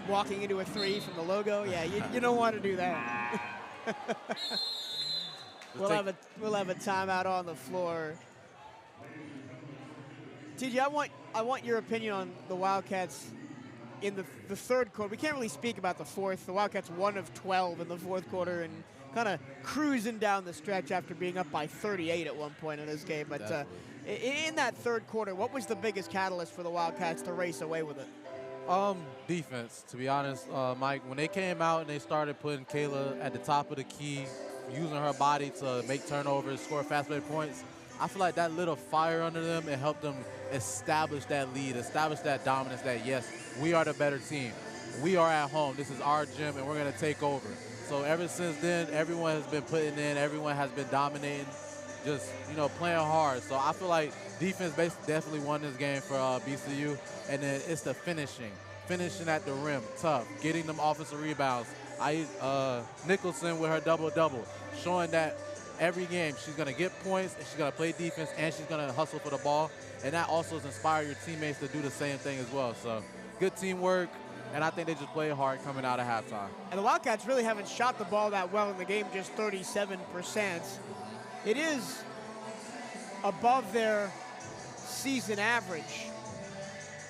Walking into a three from the logo, yeah, you don't want to do that. We'll have a timeout on the floor. TJ, I want your opinion on the Wildcats in the third quarter. We can't really speak about the fourth. The Wildcats 1 of 12 in the fourth quarter and kind of cruising down the stretch after being up by 38 at one point in this game. But in that third quarter, what was the biggest catalyst for the Wildcats to race away with it? Defense, to be honest, Mike. When they came out and they started putting Kayla at the top of the key, using her body to make turnovers, score fast break points, I feel like that lit a fire under them and helped them establish that lead, establish that dominance that, yes, we are the better team. We are at home. This is our gym, and we're going to take over. So ever since then, everyone has been putting in, everyone has been dominating, just, playing hard. So I feel like defense definitely won this game for BCU. And then it's the finishing at the rim, tough, getting them offensive rebounds. Nicholson with her double-double, showing that every game she's going to get points, and she's going to play defense, and she's going to hustle for the ball. And that also has inspired your teammates to do the same thing as well. So good teamwork, and I think they just played hard coming out of halftime. And the Wildcats really haven't shot the ball that well in the game, just 37%. It is above their season average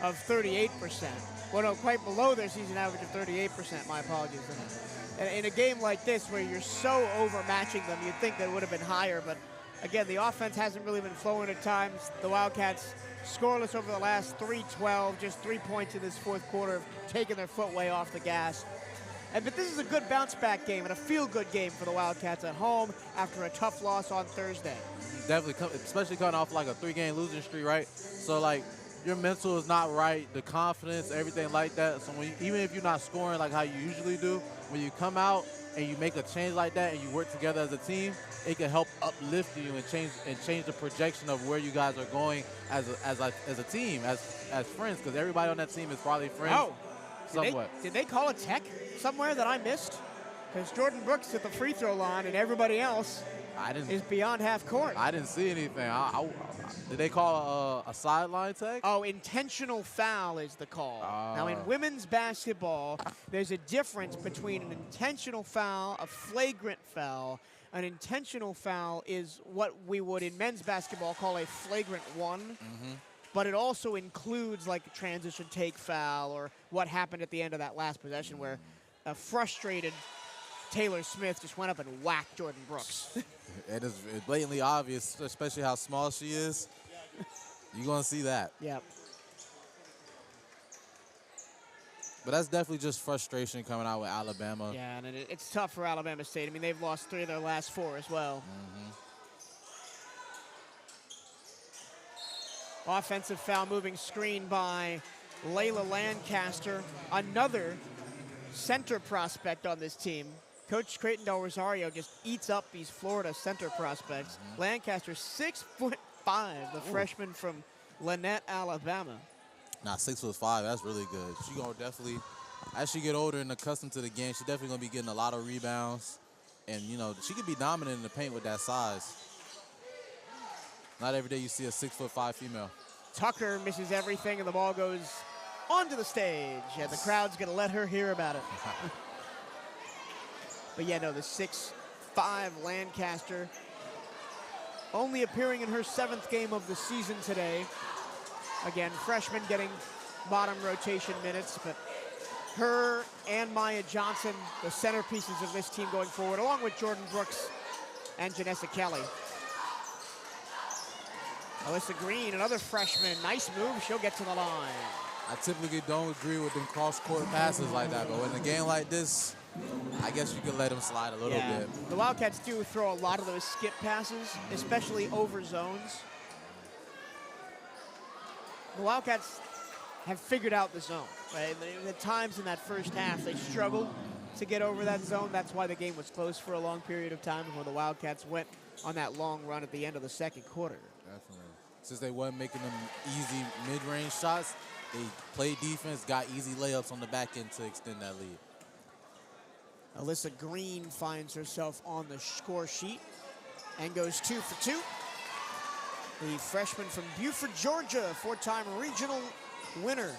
of 38%. Well, no, quite below their season average of 38%, my apologies. And in a game like this where you're so overmatching them, you'd think that it would have been higher, but again, the offense hasn't really been flowing at times. The Wildcats scoreless over the last 3-12, just 3 points in this fourth quarter, taking their foot way off the gas. But this is a good bounce-back game and a feel-good game for the Wildcats at home after a tough loss on Thursday. Definitely, especially coming off like a 3-game losing streak, right? So, like, your mental is not right, the confidence, everything like that. So even if you're not scoring like how you usually do, when you come out and you make a change like that and you work together as a team, it can help uplift you and change the projection of where you guys are going as a team, as friends, because everybody on that team is probably friends. Oh, somewhat. Did they call a tech somewhere that I missed? Because Jordan Brooks at the free throw line and everybody else is beyond half court. I didn't see anything. Did they call a sideline tag? Oh, intentional foul is the call. Now, in women's basketball, there's a difference between an intentional foul, a flagrant foul. An intentional foul is what we would in men's basketball call a flagrant one, but it also includes like a transition take foul or what happened at the end of that last possession where a frustrated Taylor Smith just went up and whacked Jordan Brooks. It is blatantly obvious, especially how small she is. You're going to see that. Yep. But that's definitely just frustration coming out with Alabama. Yeah, and it's tough for Alabama State. I mean, they've lost 3 of their last 4 as well. Offensive foul, moving screen by Layla Lancaster, another center prospect on this team. Coach Creighton Del Rosario just eats up these Florida center prospects. Lancaster, 6'5", the freshman from Lynette, Alabama. Nah, 6'5", that's really good. She gonna definitely, as she get older and accustomed to the game, she definitely gonna be getting a lot of rebounds. And, she could be dominant in the paint with that size. Not every day you see a 6'5" female. Tucker misses everything, and the ball goes onto the stage. And the crowd's gonna let her hear about it. But yeah, no, the 6'5" Lancaster only appearing in her 7th game of the season today. Again, freshman getting bottom rotation minutes, but her and Maya Johnson, the centerpieces of this team going forward, along with Jordan Brooks and Janessa Kelly. Alyssa Green, another freshman, nice move, she'll get to the line. I typically don't agree with them cross-court passes like that, but in a game like this, I guess you could let them slide a little bit. The Wildcats do throw a lot of those skip passes, especially over zones. The Wildcats have figured out the zone. Right? At times in that first half, they struggled to get over that zone. That's why the game was close for a long period of time before the Wildcats went on that long run at the end of the second quarter. Definitely. Since they weren't making them easy mid-range shots, they played defense, got easy layups on the back end to extend that lead. Alyssa Green finds herself on the score sheet and goes 2 for 2. The freshman from Buford, Georgia, 4-time regional winner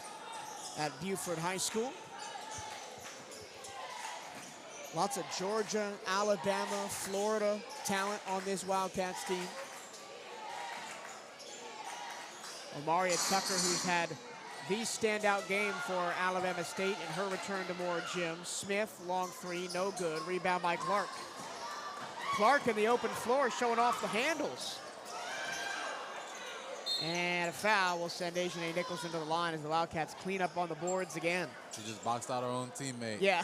at Buford High School. Lots of Georgia, Alabama, Florida talent on this Wildcats team. Omaria Tucker, who's had the standout game for Alabama State in her return to Moore Gym. Smith, long three, no good. Rebound by Clark. Clark in the open floor showing off the handles. And a foul will send Asia Nicholson to the line as the Wildcats clean up on the boards again. She just boxed out her own teammate. Yeah.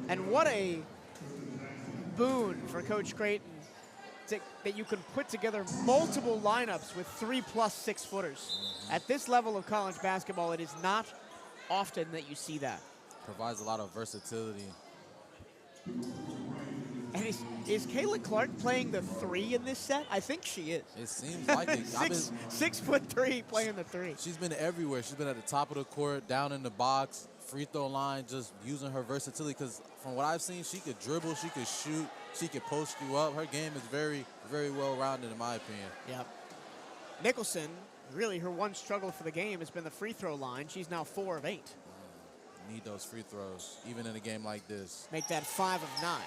And what a boon for Coach Creighton that you can put together multiple lineups with 3+ 6-footers. At this level of college basketball, it is not often that you see that. Provides a lot of versatility. And is Kayla Clark playing the 3 in this set? I think she is. It seems like it. 6'3" playing the 3. She's been everywhere. She's been at the top of the court, down in the box, free throw line, just using her versatility. Because from what I've seen, she could dribble, she could shoot, she could post you up. Her game is very, very well-rounded, in my opinion. Yep. Nicholson, really her one struggle for the game has been the free throw line. She's now 4 of 8. Need those free throws, even in a game like this. Make that 5 of 9.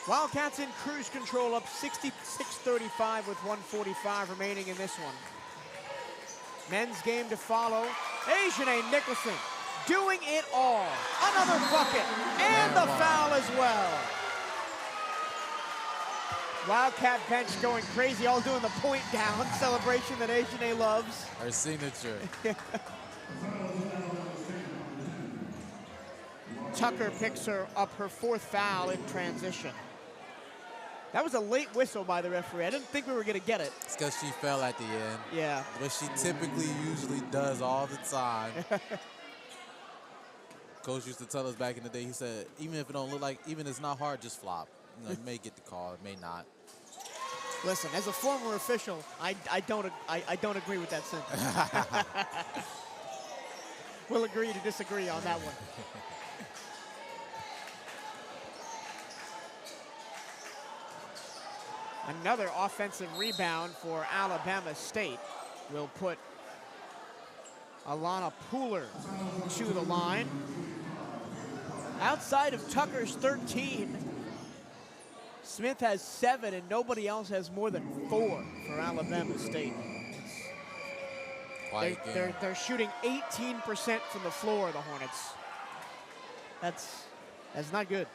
Wildcats in cruise control, up 66-35 with 1:45 remaining in this one. Men's game to follow. Asia Nicholson doing it all. Another bucket and the foul as well. Wildcat bench going crazy, all doing the point down celebration that Asia loves. Her signature. Tucker picks her up her 4th foul in transition. That was a late whistle by the referee. I didn't think we were going to get it. It's because she fell at the end. Yeah. But she usually does all the time. Coach used to tell us back in the day, he said, even if it don't look like, even if it's not hard, just flop. You know, you may get the call, it may not. Listen, as a former official, I don't agree with that sentence. We'll agree to disagree on that one. Another offensive rebound for Alabama State will put Alana Pooler to the line. Outside of Tucker's 13, Smith has 7, and nobody else has more than 4 for Alabama State. They're shooting 18% from the floor, the Hornets. That's not good.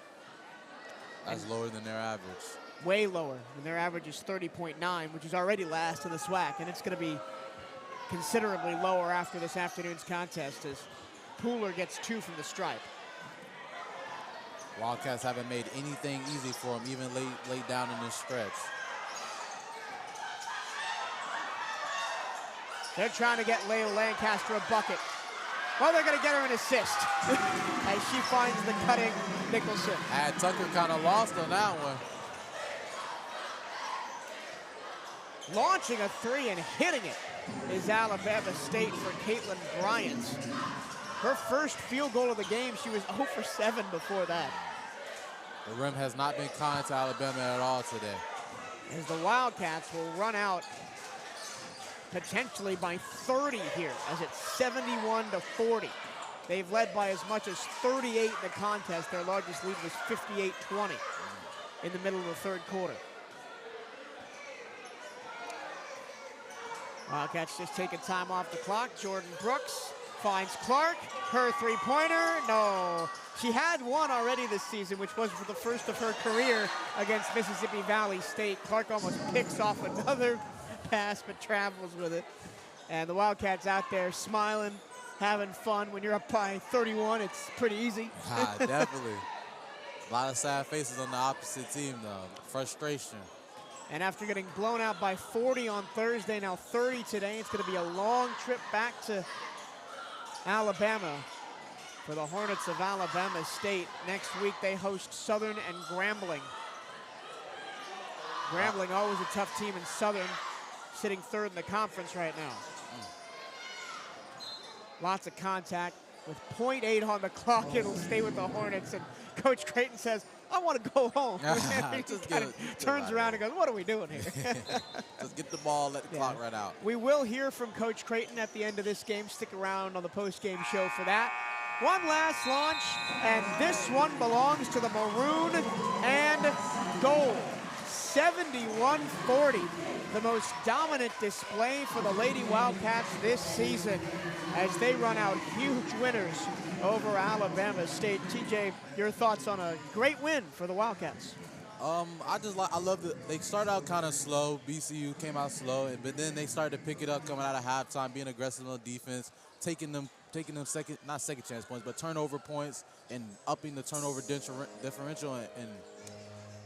That's lower than their average. Way lower, and their average is 30.9, which is already last in the SWAC, and it's going to be considerably lower after this afternoon's contest as Pooler gets 2 from the stripe. Wildcats haven't made anything easy for them, even late down in this stretch. They're trying to get Leo Lancaster a bucket. Well, they're going to get her an assist as she finds the cutting Nicholson. Tucker kind of lost on that one. Launching a 3 and hitting it is Alabama State for Caitlin Bryant. Her first field goal of the game, she was 0 for 7 before that. The rim has not been kind to Alabama at all today. As the Wildcats will run out potentially by 30 here, as it's 71-40. They've led by as much as 38 in the contest. Their largest lead was 58-20 in the middle of the third quarter. Wildcats just taking time off the clock. Jordan Brooks finds Clark. Her three-pointer, no. She had one already this season, which was for the first of her career against Mississippi Valley State. Clark almost picks off another pass, but travels with it. And the Wildcats out there smiling, having fun. When you're up by 31, it's pretty easy. Definitely. A lot of sad faces on the opposite team, though. Frustration. And after getting blown out by 40 on Thursday, now 30 today, it's going to be a long trip back to Alabama for the Hornets of Alabama State. Next week, they host Southern and Grambling. Grambling, always a tough team in Southern, sitting third in the conference right now. Lots of contact. With .8 on the clock, it'll stay with the Hornets. And Coach Creighton says, I want to go home. He just kind of turns around and goes, what are we doing here? Just get the ball, let the clock run out. We will hear from Coach Creighton at the end of this game. Stick around on the post-game show for that. One last launch, and this one belongs to the maroon and gold. 71-40, the most dominant display for the Lady Wildcats this season as they run out huge winners over Alabama State. TJ, your thoughts on a great win for the Wildcats? I love it. They started out kind of slow. BCU came out slow, but then they started to pick it up coming out of halftime, being aggressive on defense, taking them not second chance points, but turnover points and upping the turnover differential and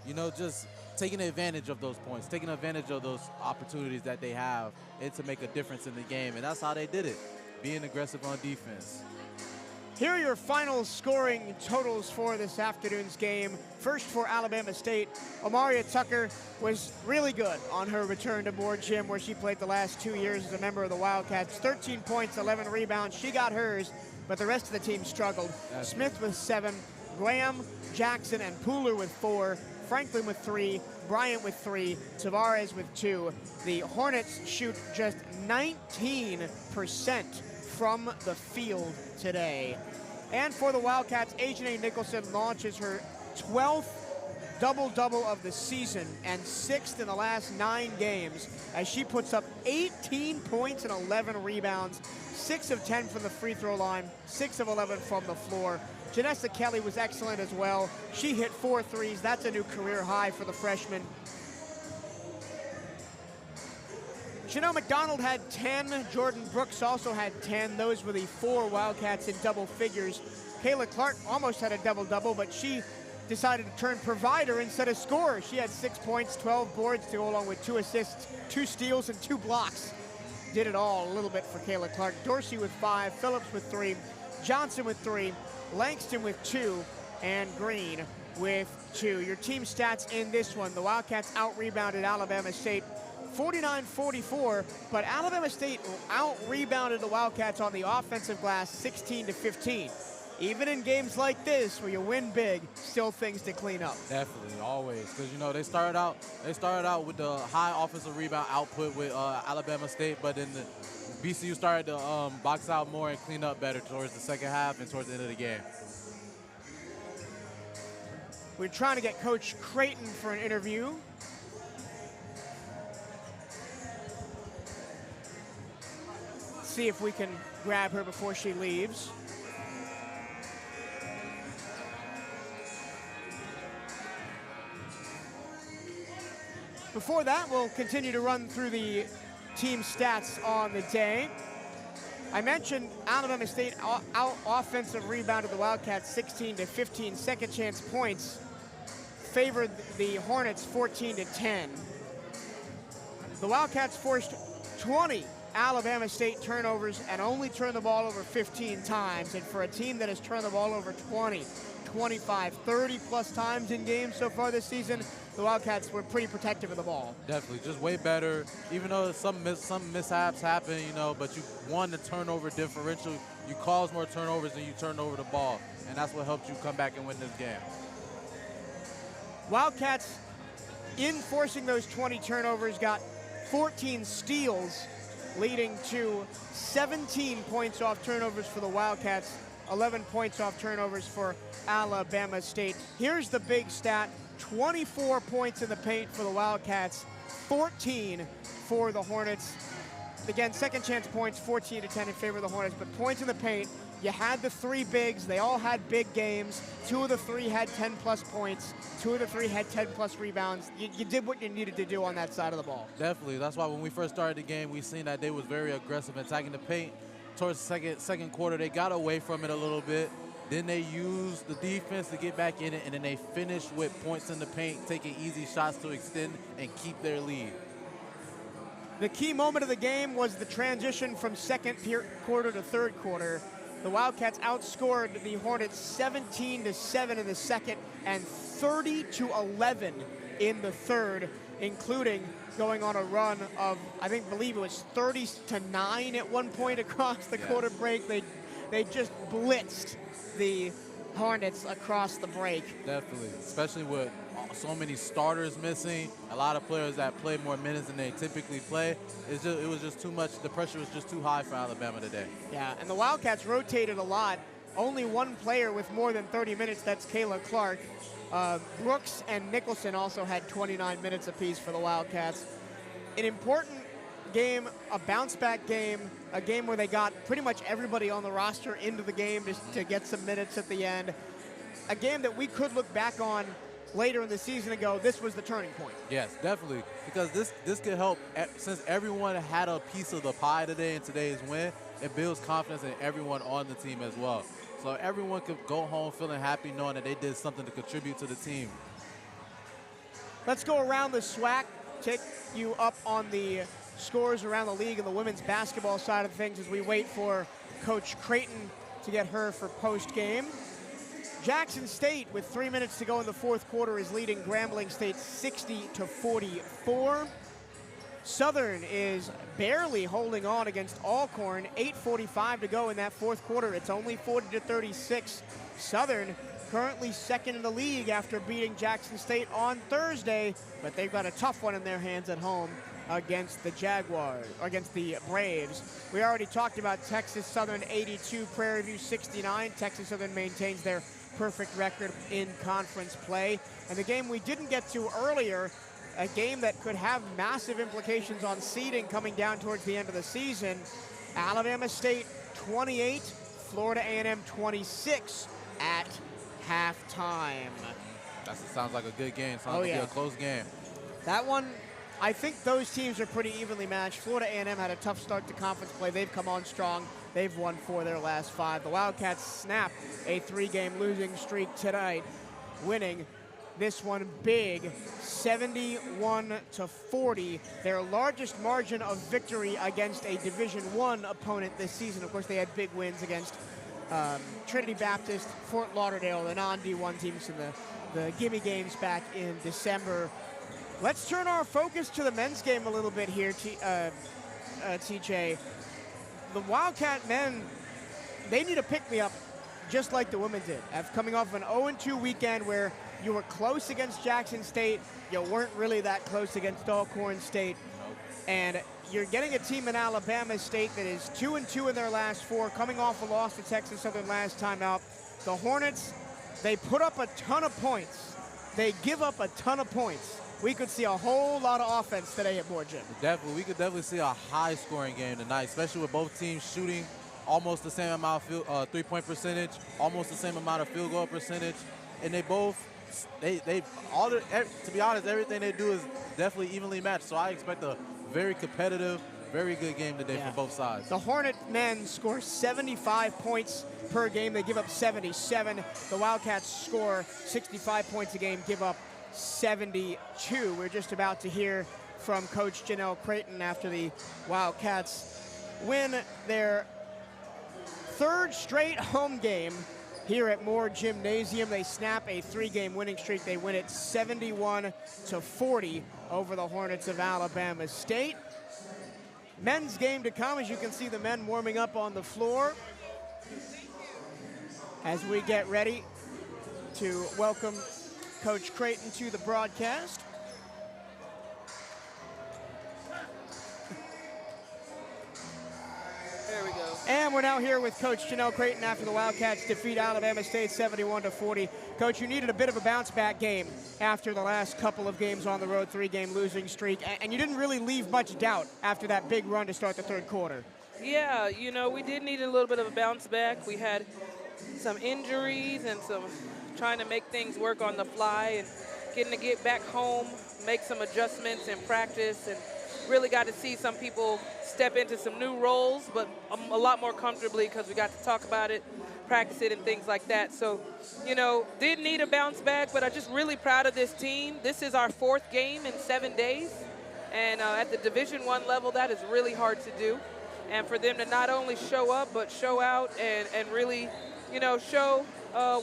you know, just taking advantage of those points, taking advantage of those opportunities that they have and to make a difference in the game. And that's how they did it, being aggressive on defense. Here are your final scoring totals for this afternoon's game. First for Alabama State, Amaria Tucker was really good on her return to Moore Gym, where she played the last 2 years as a member of the Wildcats. 13 points, 11 rebounds. She got hers, but the rest of the team struggled. Smith with 7, Graham, Jackson, and Pooler with 4, Franklin with 3, Bryant with 3, Tavares with 2. The Hornets shoot just 19% from the field today. And for the Wildcats, Ajane Nicholson launches her 12th double-double of the season and 6th in the last 9 games as she puts up 18 points and 11 rebounds, 6 of 10 from the free throw line, 6 of 11 from the floor. Janessa Kelly was excellent as well. She hit 4 threes. That's a new career high for the freshman. Chanel McDonald had 10. Jordan Brooks also had 10. Those were the 4 Wildcats in double figures. Kayla Clark almost had a double-double, but she decided to turn provider instead of scorer. She had 6 points, 12 boards to go along with 2 assists, 2 steals, and 2 blocks. Did it all a little bit for Kayla Clark. Dorsey with 5, Phillips with 3, Johnson with 3, Langston with 2, and Green with 2. Your team stats in this one: the Wildcats out-rebounded Alabama State 49-44, but Alabama State out-rebounded the Wildcats on the offensive glass 16-15. Even in games like this, where you win big, still things to clean up. Definitely, always, because you know they started out with the high offensive rebound output with Alabama State, but then the BCU started to box out more and clean up better towards the second half and towards the end of the game. We're trying to get Coach Creighton for an interview. See if we can grab her before she leaves. Before that, we'll continue to run through the team stats on the day. I mentioned Alabama State out offensive rebounded the Wildcats 16-15. Second chance points favored the Hornets 14-10. The Wildcats forced 20 Alabama State turnovers and only turned the ball over 15 times. And for a team that has turned the ball over 20, 25, 30 plus times in games so far this season, the Wildcats were pretty protective of the ball. Definitely, just way better. Even though some mishaps happen, you know, but you won the turnover differential. You caused more turnovers than you turned over the ball, and that's what helped you come back and win this game. Wildcats, in forcing those 20 turnovers, got 14 steals, leading to 17 points off turnovers for the Wildcats, 11 points off turnovers for Alabama State. Here's the big stat: 24 points in the paint for the Wildcats, 14 for the Hornets. Again, second chance points, 14-10 in favor of the Hornets, but points in the paint, you had the 3 bigs. They all had big games. 2 of the 3 had 10-plus points. 2 of the 3 had 10-plus rebounds. You did what you needed to do on that side of the ball. Definitely. That's why when we first started the game, we seen that they was very aggressive attacking the paint. Towards the second quarter, they got away from it a little bit, Then they use the defense to get back in it, and then they finish with points in the paint, taking easy shots to extend and keep their lead. The key moment of the game was the transition from second quarter to third quarter. The Wildcats outscored the Hornets 17-7 in the second and 30-11 in the third, including going on a run of, believe it was 30-9 at one point across the quarter break. They just blitzed the Hornets across the break. Definitely, especially with so many starters missing, a lot of players that play more minutes than they typically play. It was just too much. The pressure was just too high for Alabama today. Yeah, and the Wildcats rotated a lot. Only one player with more than 30 minutes, that's Kayla Clark. Brooks and Nicholson also had 29 minutes apiece for the Wildcats. An important game, a bounce-back game, a game where they got pretty much everybody on the roster into the game to get some minutes at the end. A game that we could look back on later in the season and go, this was the turning point. Yes, definitely, because this could help. Since everyone had a piece of the pie today in today's win, it builds confidence in everyone on the team as well. So everyone could go home feeling happy knowing that they did something to contribute to the team. Let's go around the SWAC, take you up on the scores around the league and the women's basketball side of things as we wait for Coach Creighton to get her for post-game. Jackson State, with 3 minutes to go in the fourth quarter, is leading Grambling State 60-44. Southern is barely holding on against Alcorn. 8:45 to go in that fourth quarter. It's only 40-36. Southern currently second in the league after beating Jackson State on Thursday, but they've got a tough one in their hands at home against the Jaguars, against the Braves. We already talked about Texas Southern 82, Prairie View 69. Texas Southern maintains their perfect record in conference play. And the game we didn't get to earlier, a game that could have massive implications on seeding coming down towards the end of the season. Alabama State 28, Florida A&M 26 at halftime. That sounds like a good game. Sounds like a close game. That one, I think those teams are pretty evenly matched. Florida A&M had a tough start to conference play. They've come on strong. They've won 4 of their last 5. The Wildcats snap a 3-game losing streak tonight, winning this one big, 71-40, their largest margin of victory against a Division I opponent this season. Of course, they had big wins against Trinity Baptist, Fort Lauderdale, the non-D1 teams in the gimme games back in December. Let's turn our focus to the men's game a little bit here, TJ. The Wildcat men, they need a pick-me-up just like the women did. After coming off an 0-2 weekend where you were close against Jackson State, you weren't really that close against Alcorn State, and you're getting a team in Alabama State that is 2-2 in their last 4, coming off a loss to Texas Southern last time out. The Hornets, they put up a ton of points. They give up a ton of points. We could see a whole lot of offense today at Moore Gym. Definitely, we could definitely see a high-scoring game tonight, especially with both teams shooting almost the same amount of three-point percentage, almost the same amount of field goal percentage, and to be honest, everything they do is definitely evenly matched. So I expect a very competitive, very good game today from both sides. The Hornet men score 75 points per game. They give up 77. The Wildcats score 65 points a game, give up 72. We're just about to hear from Coach Janelle Creighton after the Wildcats win their 3rd straight home game here at Moore Gymnasium. They snap a 3-game winning streak. They win it 71-40 over the Hornets of Alabama State. Men's game to come, as you can see the men warming up on the floor as we get ready to welcome Coach Creighton to the broadcast. There we go. And we're now here with Coach Janelle Creighton after the Wildcats defeat Alabama State 71-40. Coach, you needed a bit of a bounce-back game after the last couple of games on the road, 3-game losing streak, and you didn't really leave much doubt after that big run to start the 3rd quarter. Yeah, you know, we did need a little bit of a bounce back. We had some injuries and some trying to make things work on the fly and getting to get back home, make some adjustments in practice, and really got to see some people step into some new roles, but a lot more comfortably because we got to talk about it practice it and things like that. So, you know, did need a bounce back, but I'm just really proud of this team. This is our 4th game in 7 days. And at the Division I level, that is really hard to do. And for them to not only show up, but show out and really, you know, show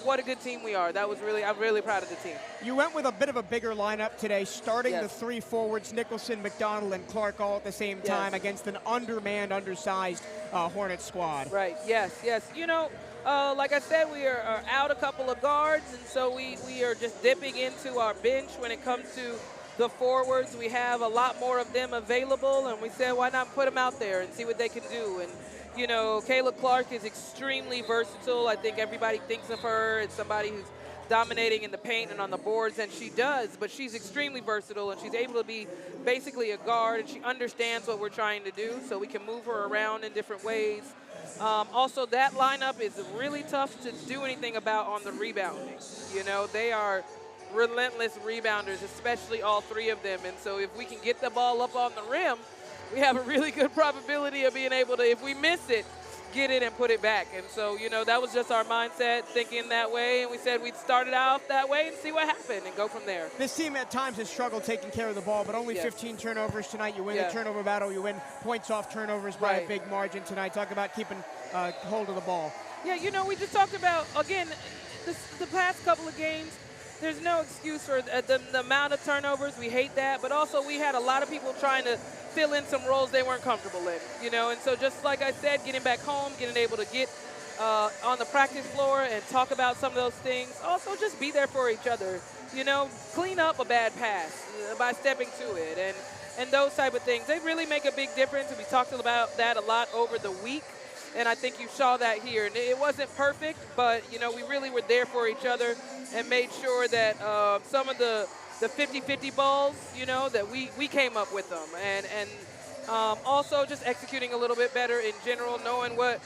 what a good team we are. That was I'm really proud of the team. You went with a bit of a bigger lineup today, starting Yes. the 3 forwards, Nicholson, McDonald, and Clark all at the same time Yes. against an undermanned, undersized Hornets squad. Right, yes. You know, like I said, we are out a couple of guards, and so we are just dipping into our bench when it comes to the forwards. We have a lot more of them available, and we said, why not put them out there and see what they can do? And, you know, Kayla Clark is extremely versatile. I think everybody thinks of her as somebody who's dominating in the paint and on the boards, and she does, but she's extremely versatile, and she's able to be basically a guard, and she understands what we're trying to do, so we can move her around in different ways. Also, that lineup is really tough to do anything about on the rebounding. You know, they are relentless rebounders, especially all 3 of them, and so if we can get the ball up on the rim, we have a really good probability of being able to, if we miss it, get it and put it back. And so, you know, that was just our mindset, thinking that way, and we said we'd start it out that way and see what happened and go from there. This team at times has struggled taking care of the ball, but only 15 turnovers tonight. You win the turnover battle. You win points off turnovers by a big margin tonight. Talk about keeping hold of the ball. Yeah, you know, we just talked about, again, the past couple of games, there's no excuse for the amount of turnovers. We hate that, but also we had a lot of people trying to fill in some roles they weren't comfortable in, you know, and so just like I said, getting back home, getting able to get on the practice floor and talk about some of those things. Also, just be there for each other, you know, clean up a bad pass by stepping to it and those type of things. They really make a big difference, and we talked about that a lot over the week. And I think you saw that here. And it wasn't perfect, but, you know, we really were there for each other and made sure that some of the 50-50 balls, you know, that we came up with them. And also just executing a little bit better in general, knowing what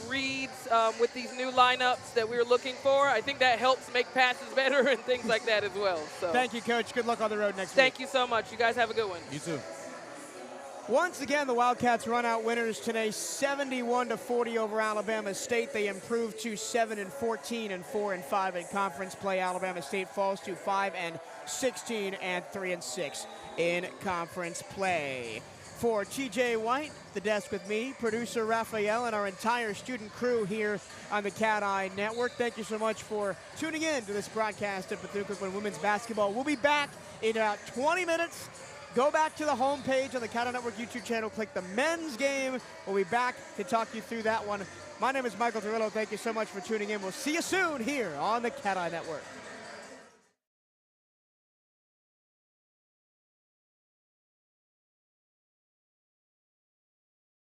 reads with these new lineups that we were looking for. I think that helps make passes better and things like that as well. So Thank you, Coach. Good luck on the road next week. Thank you so much. You guys have a good one. You too. Once again, the Wildcats run out winners today, 71-40 over Alabama State. They improved to 7-14 and 4-5 in conference play. Alabama State falls to 5-16 and 3-6 in conference play. For TJ White, the desk with me, producer Raphael, and our entire student crew here on the CatEye Network. Thank you so much for tuning in to this broadcast of Bethune-Cookman Women's Basketball. We'll be back in about 20 minutes. Go back to the homepage on the CatEye Network YouTube channel. Click the men's game. We'll be back to talk you through that one. My name is Michael Torillo. Thank you so much for tuning in. We'll see you soon here on the CatEye Network.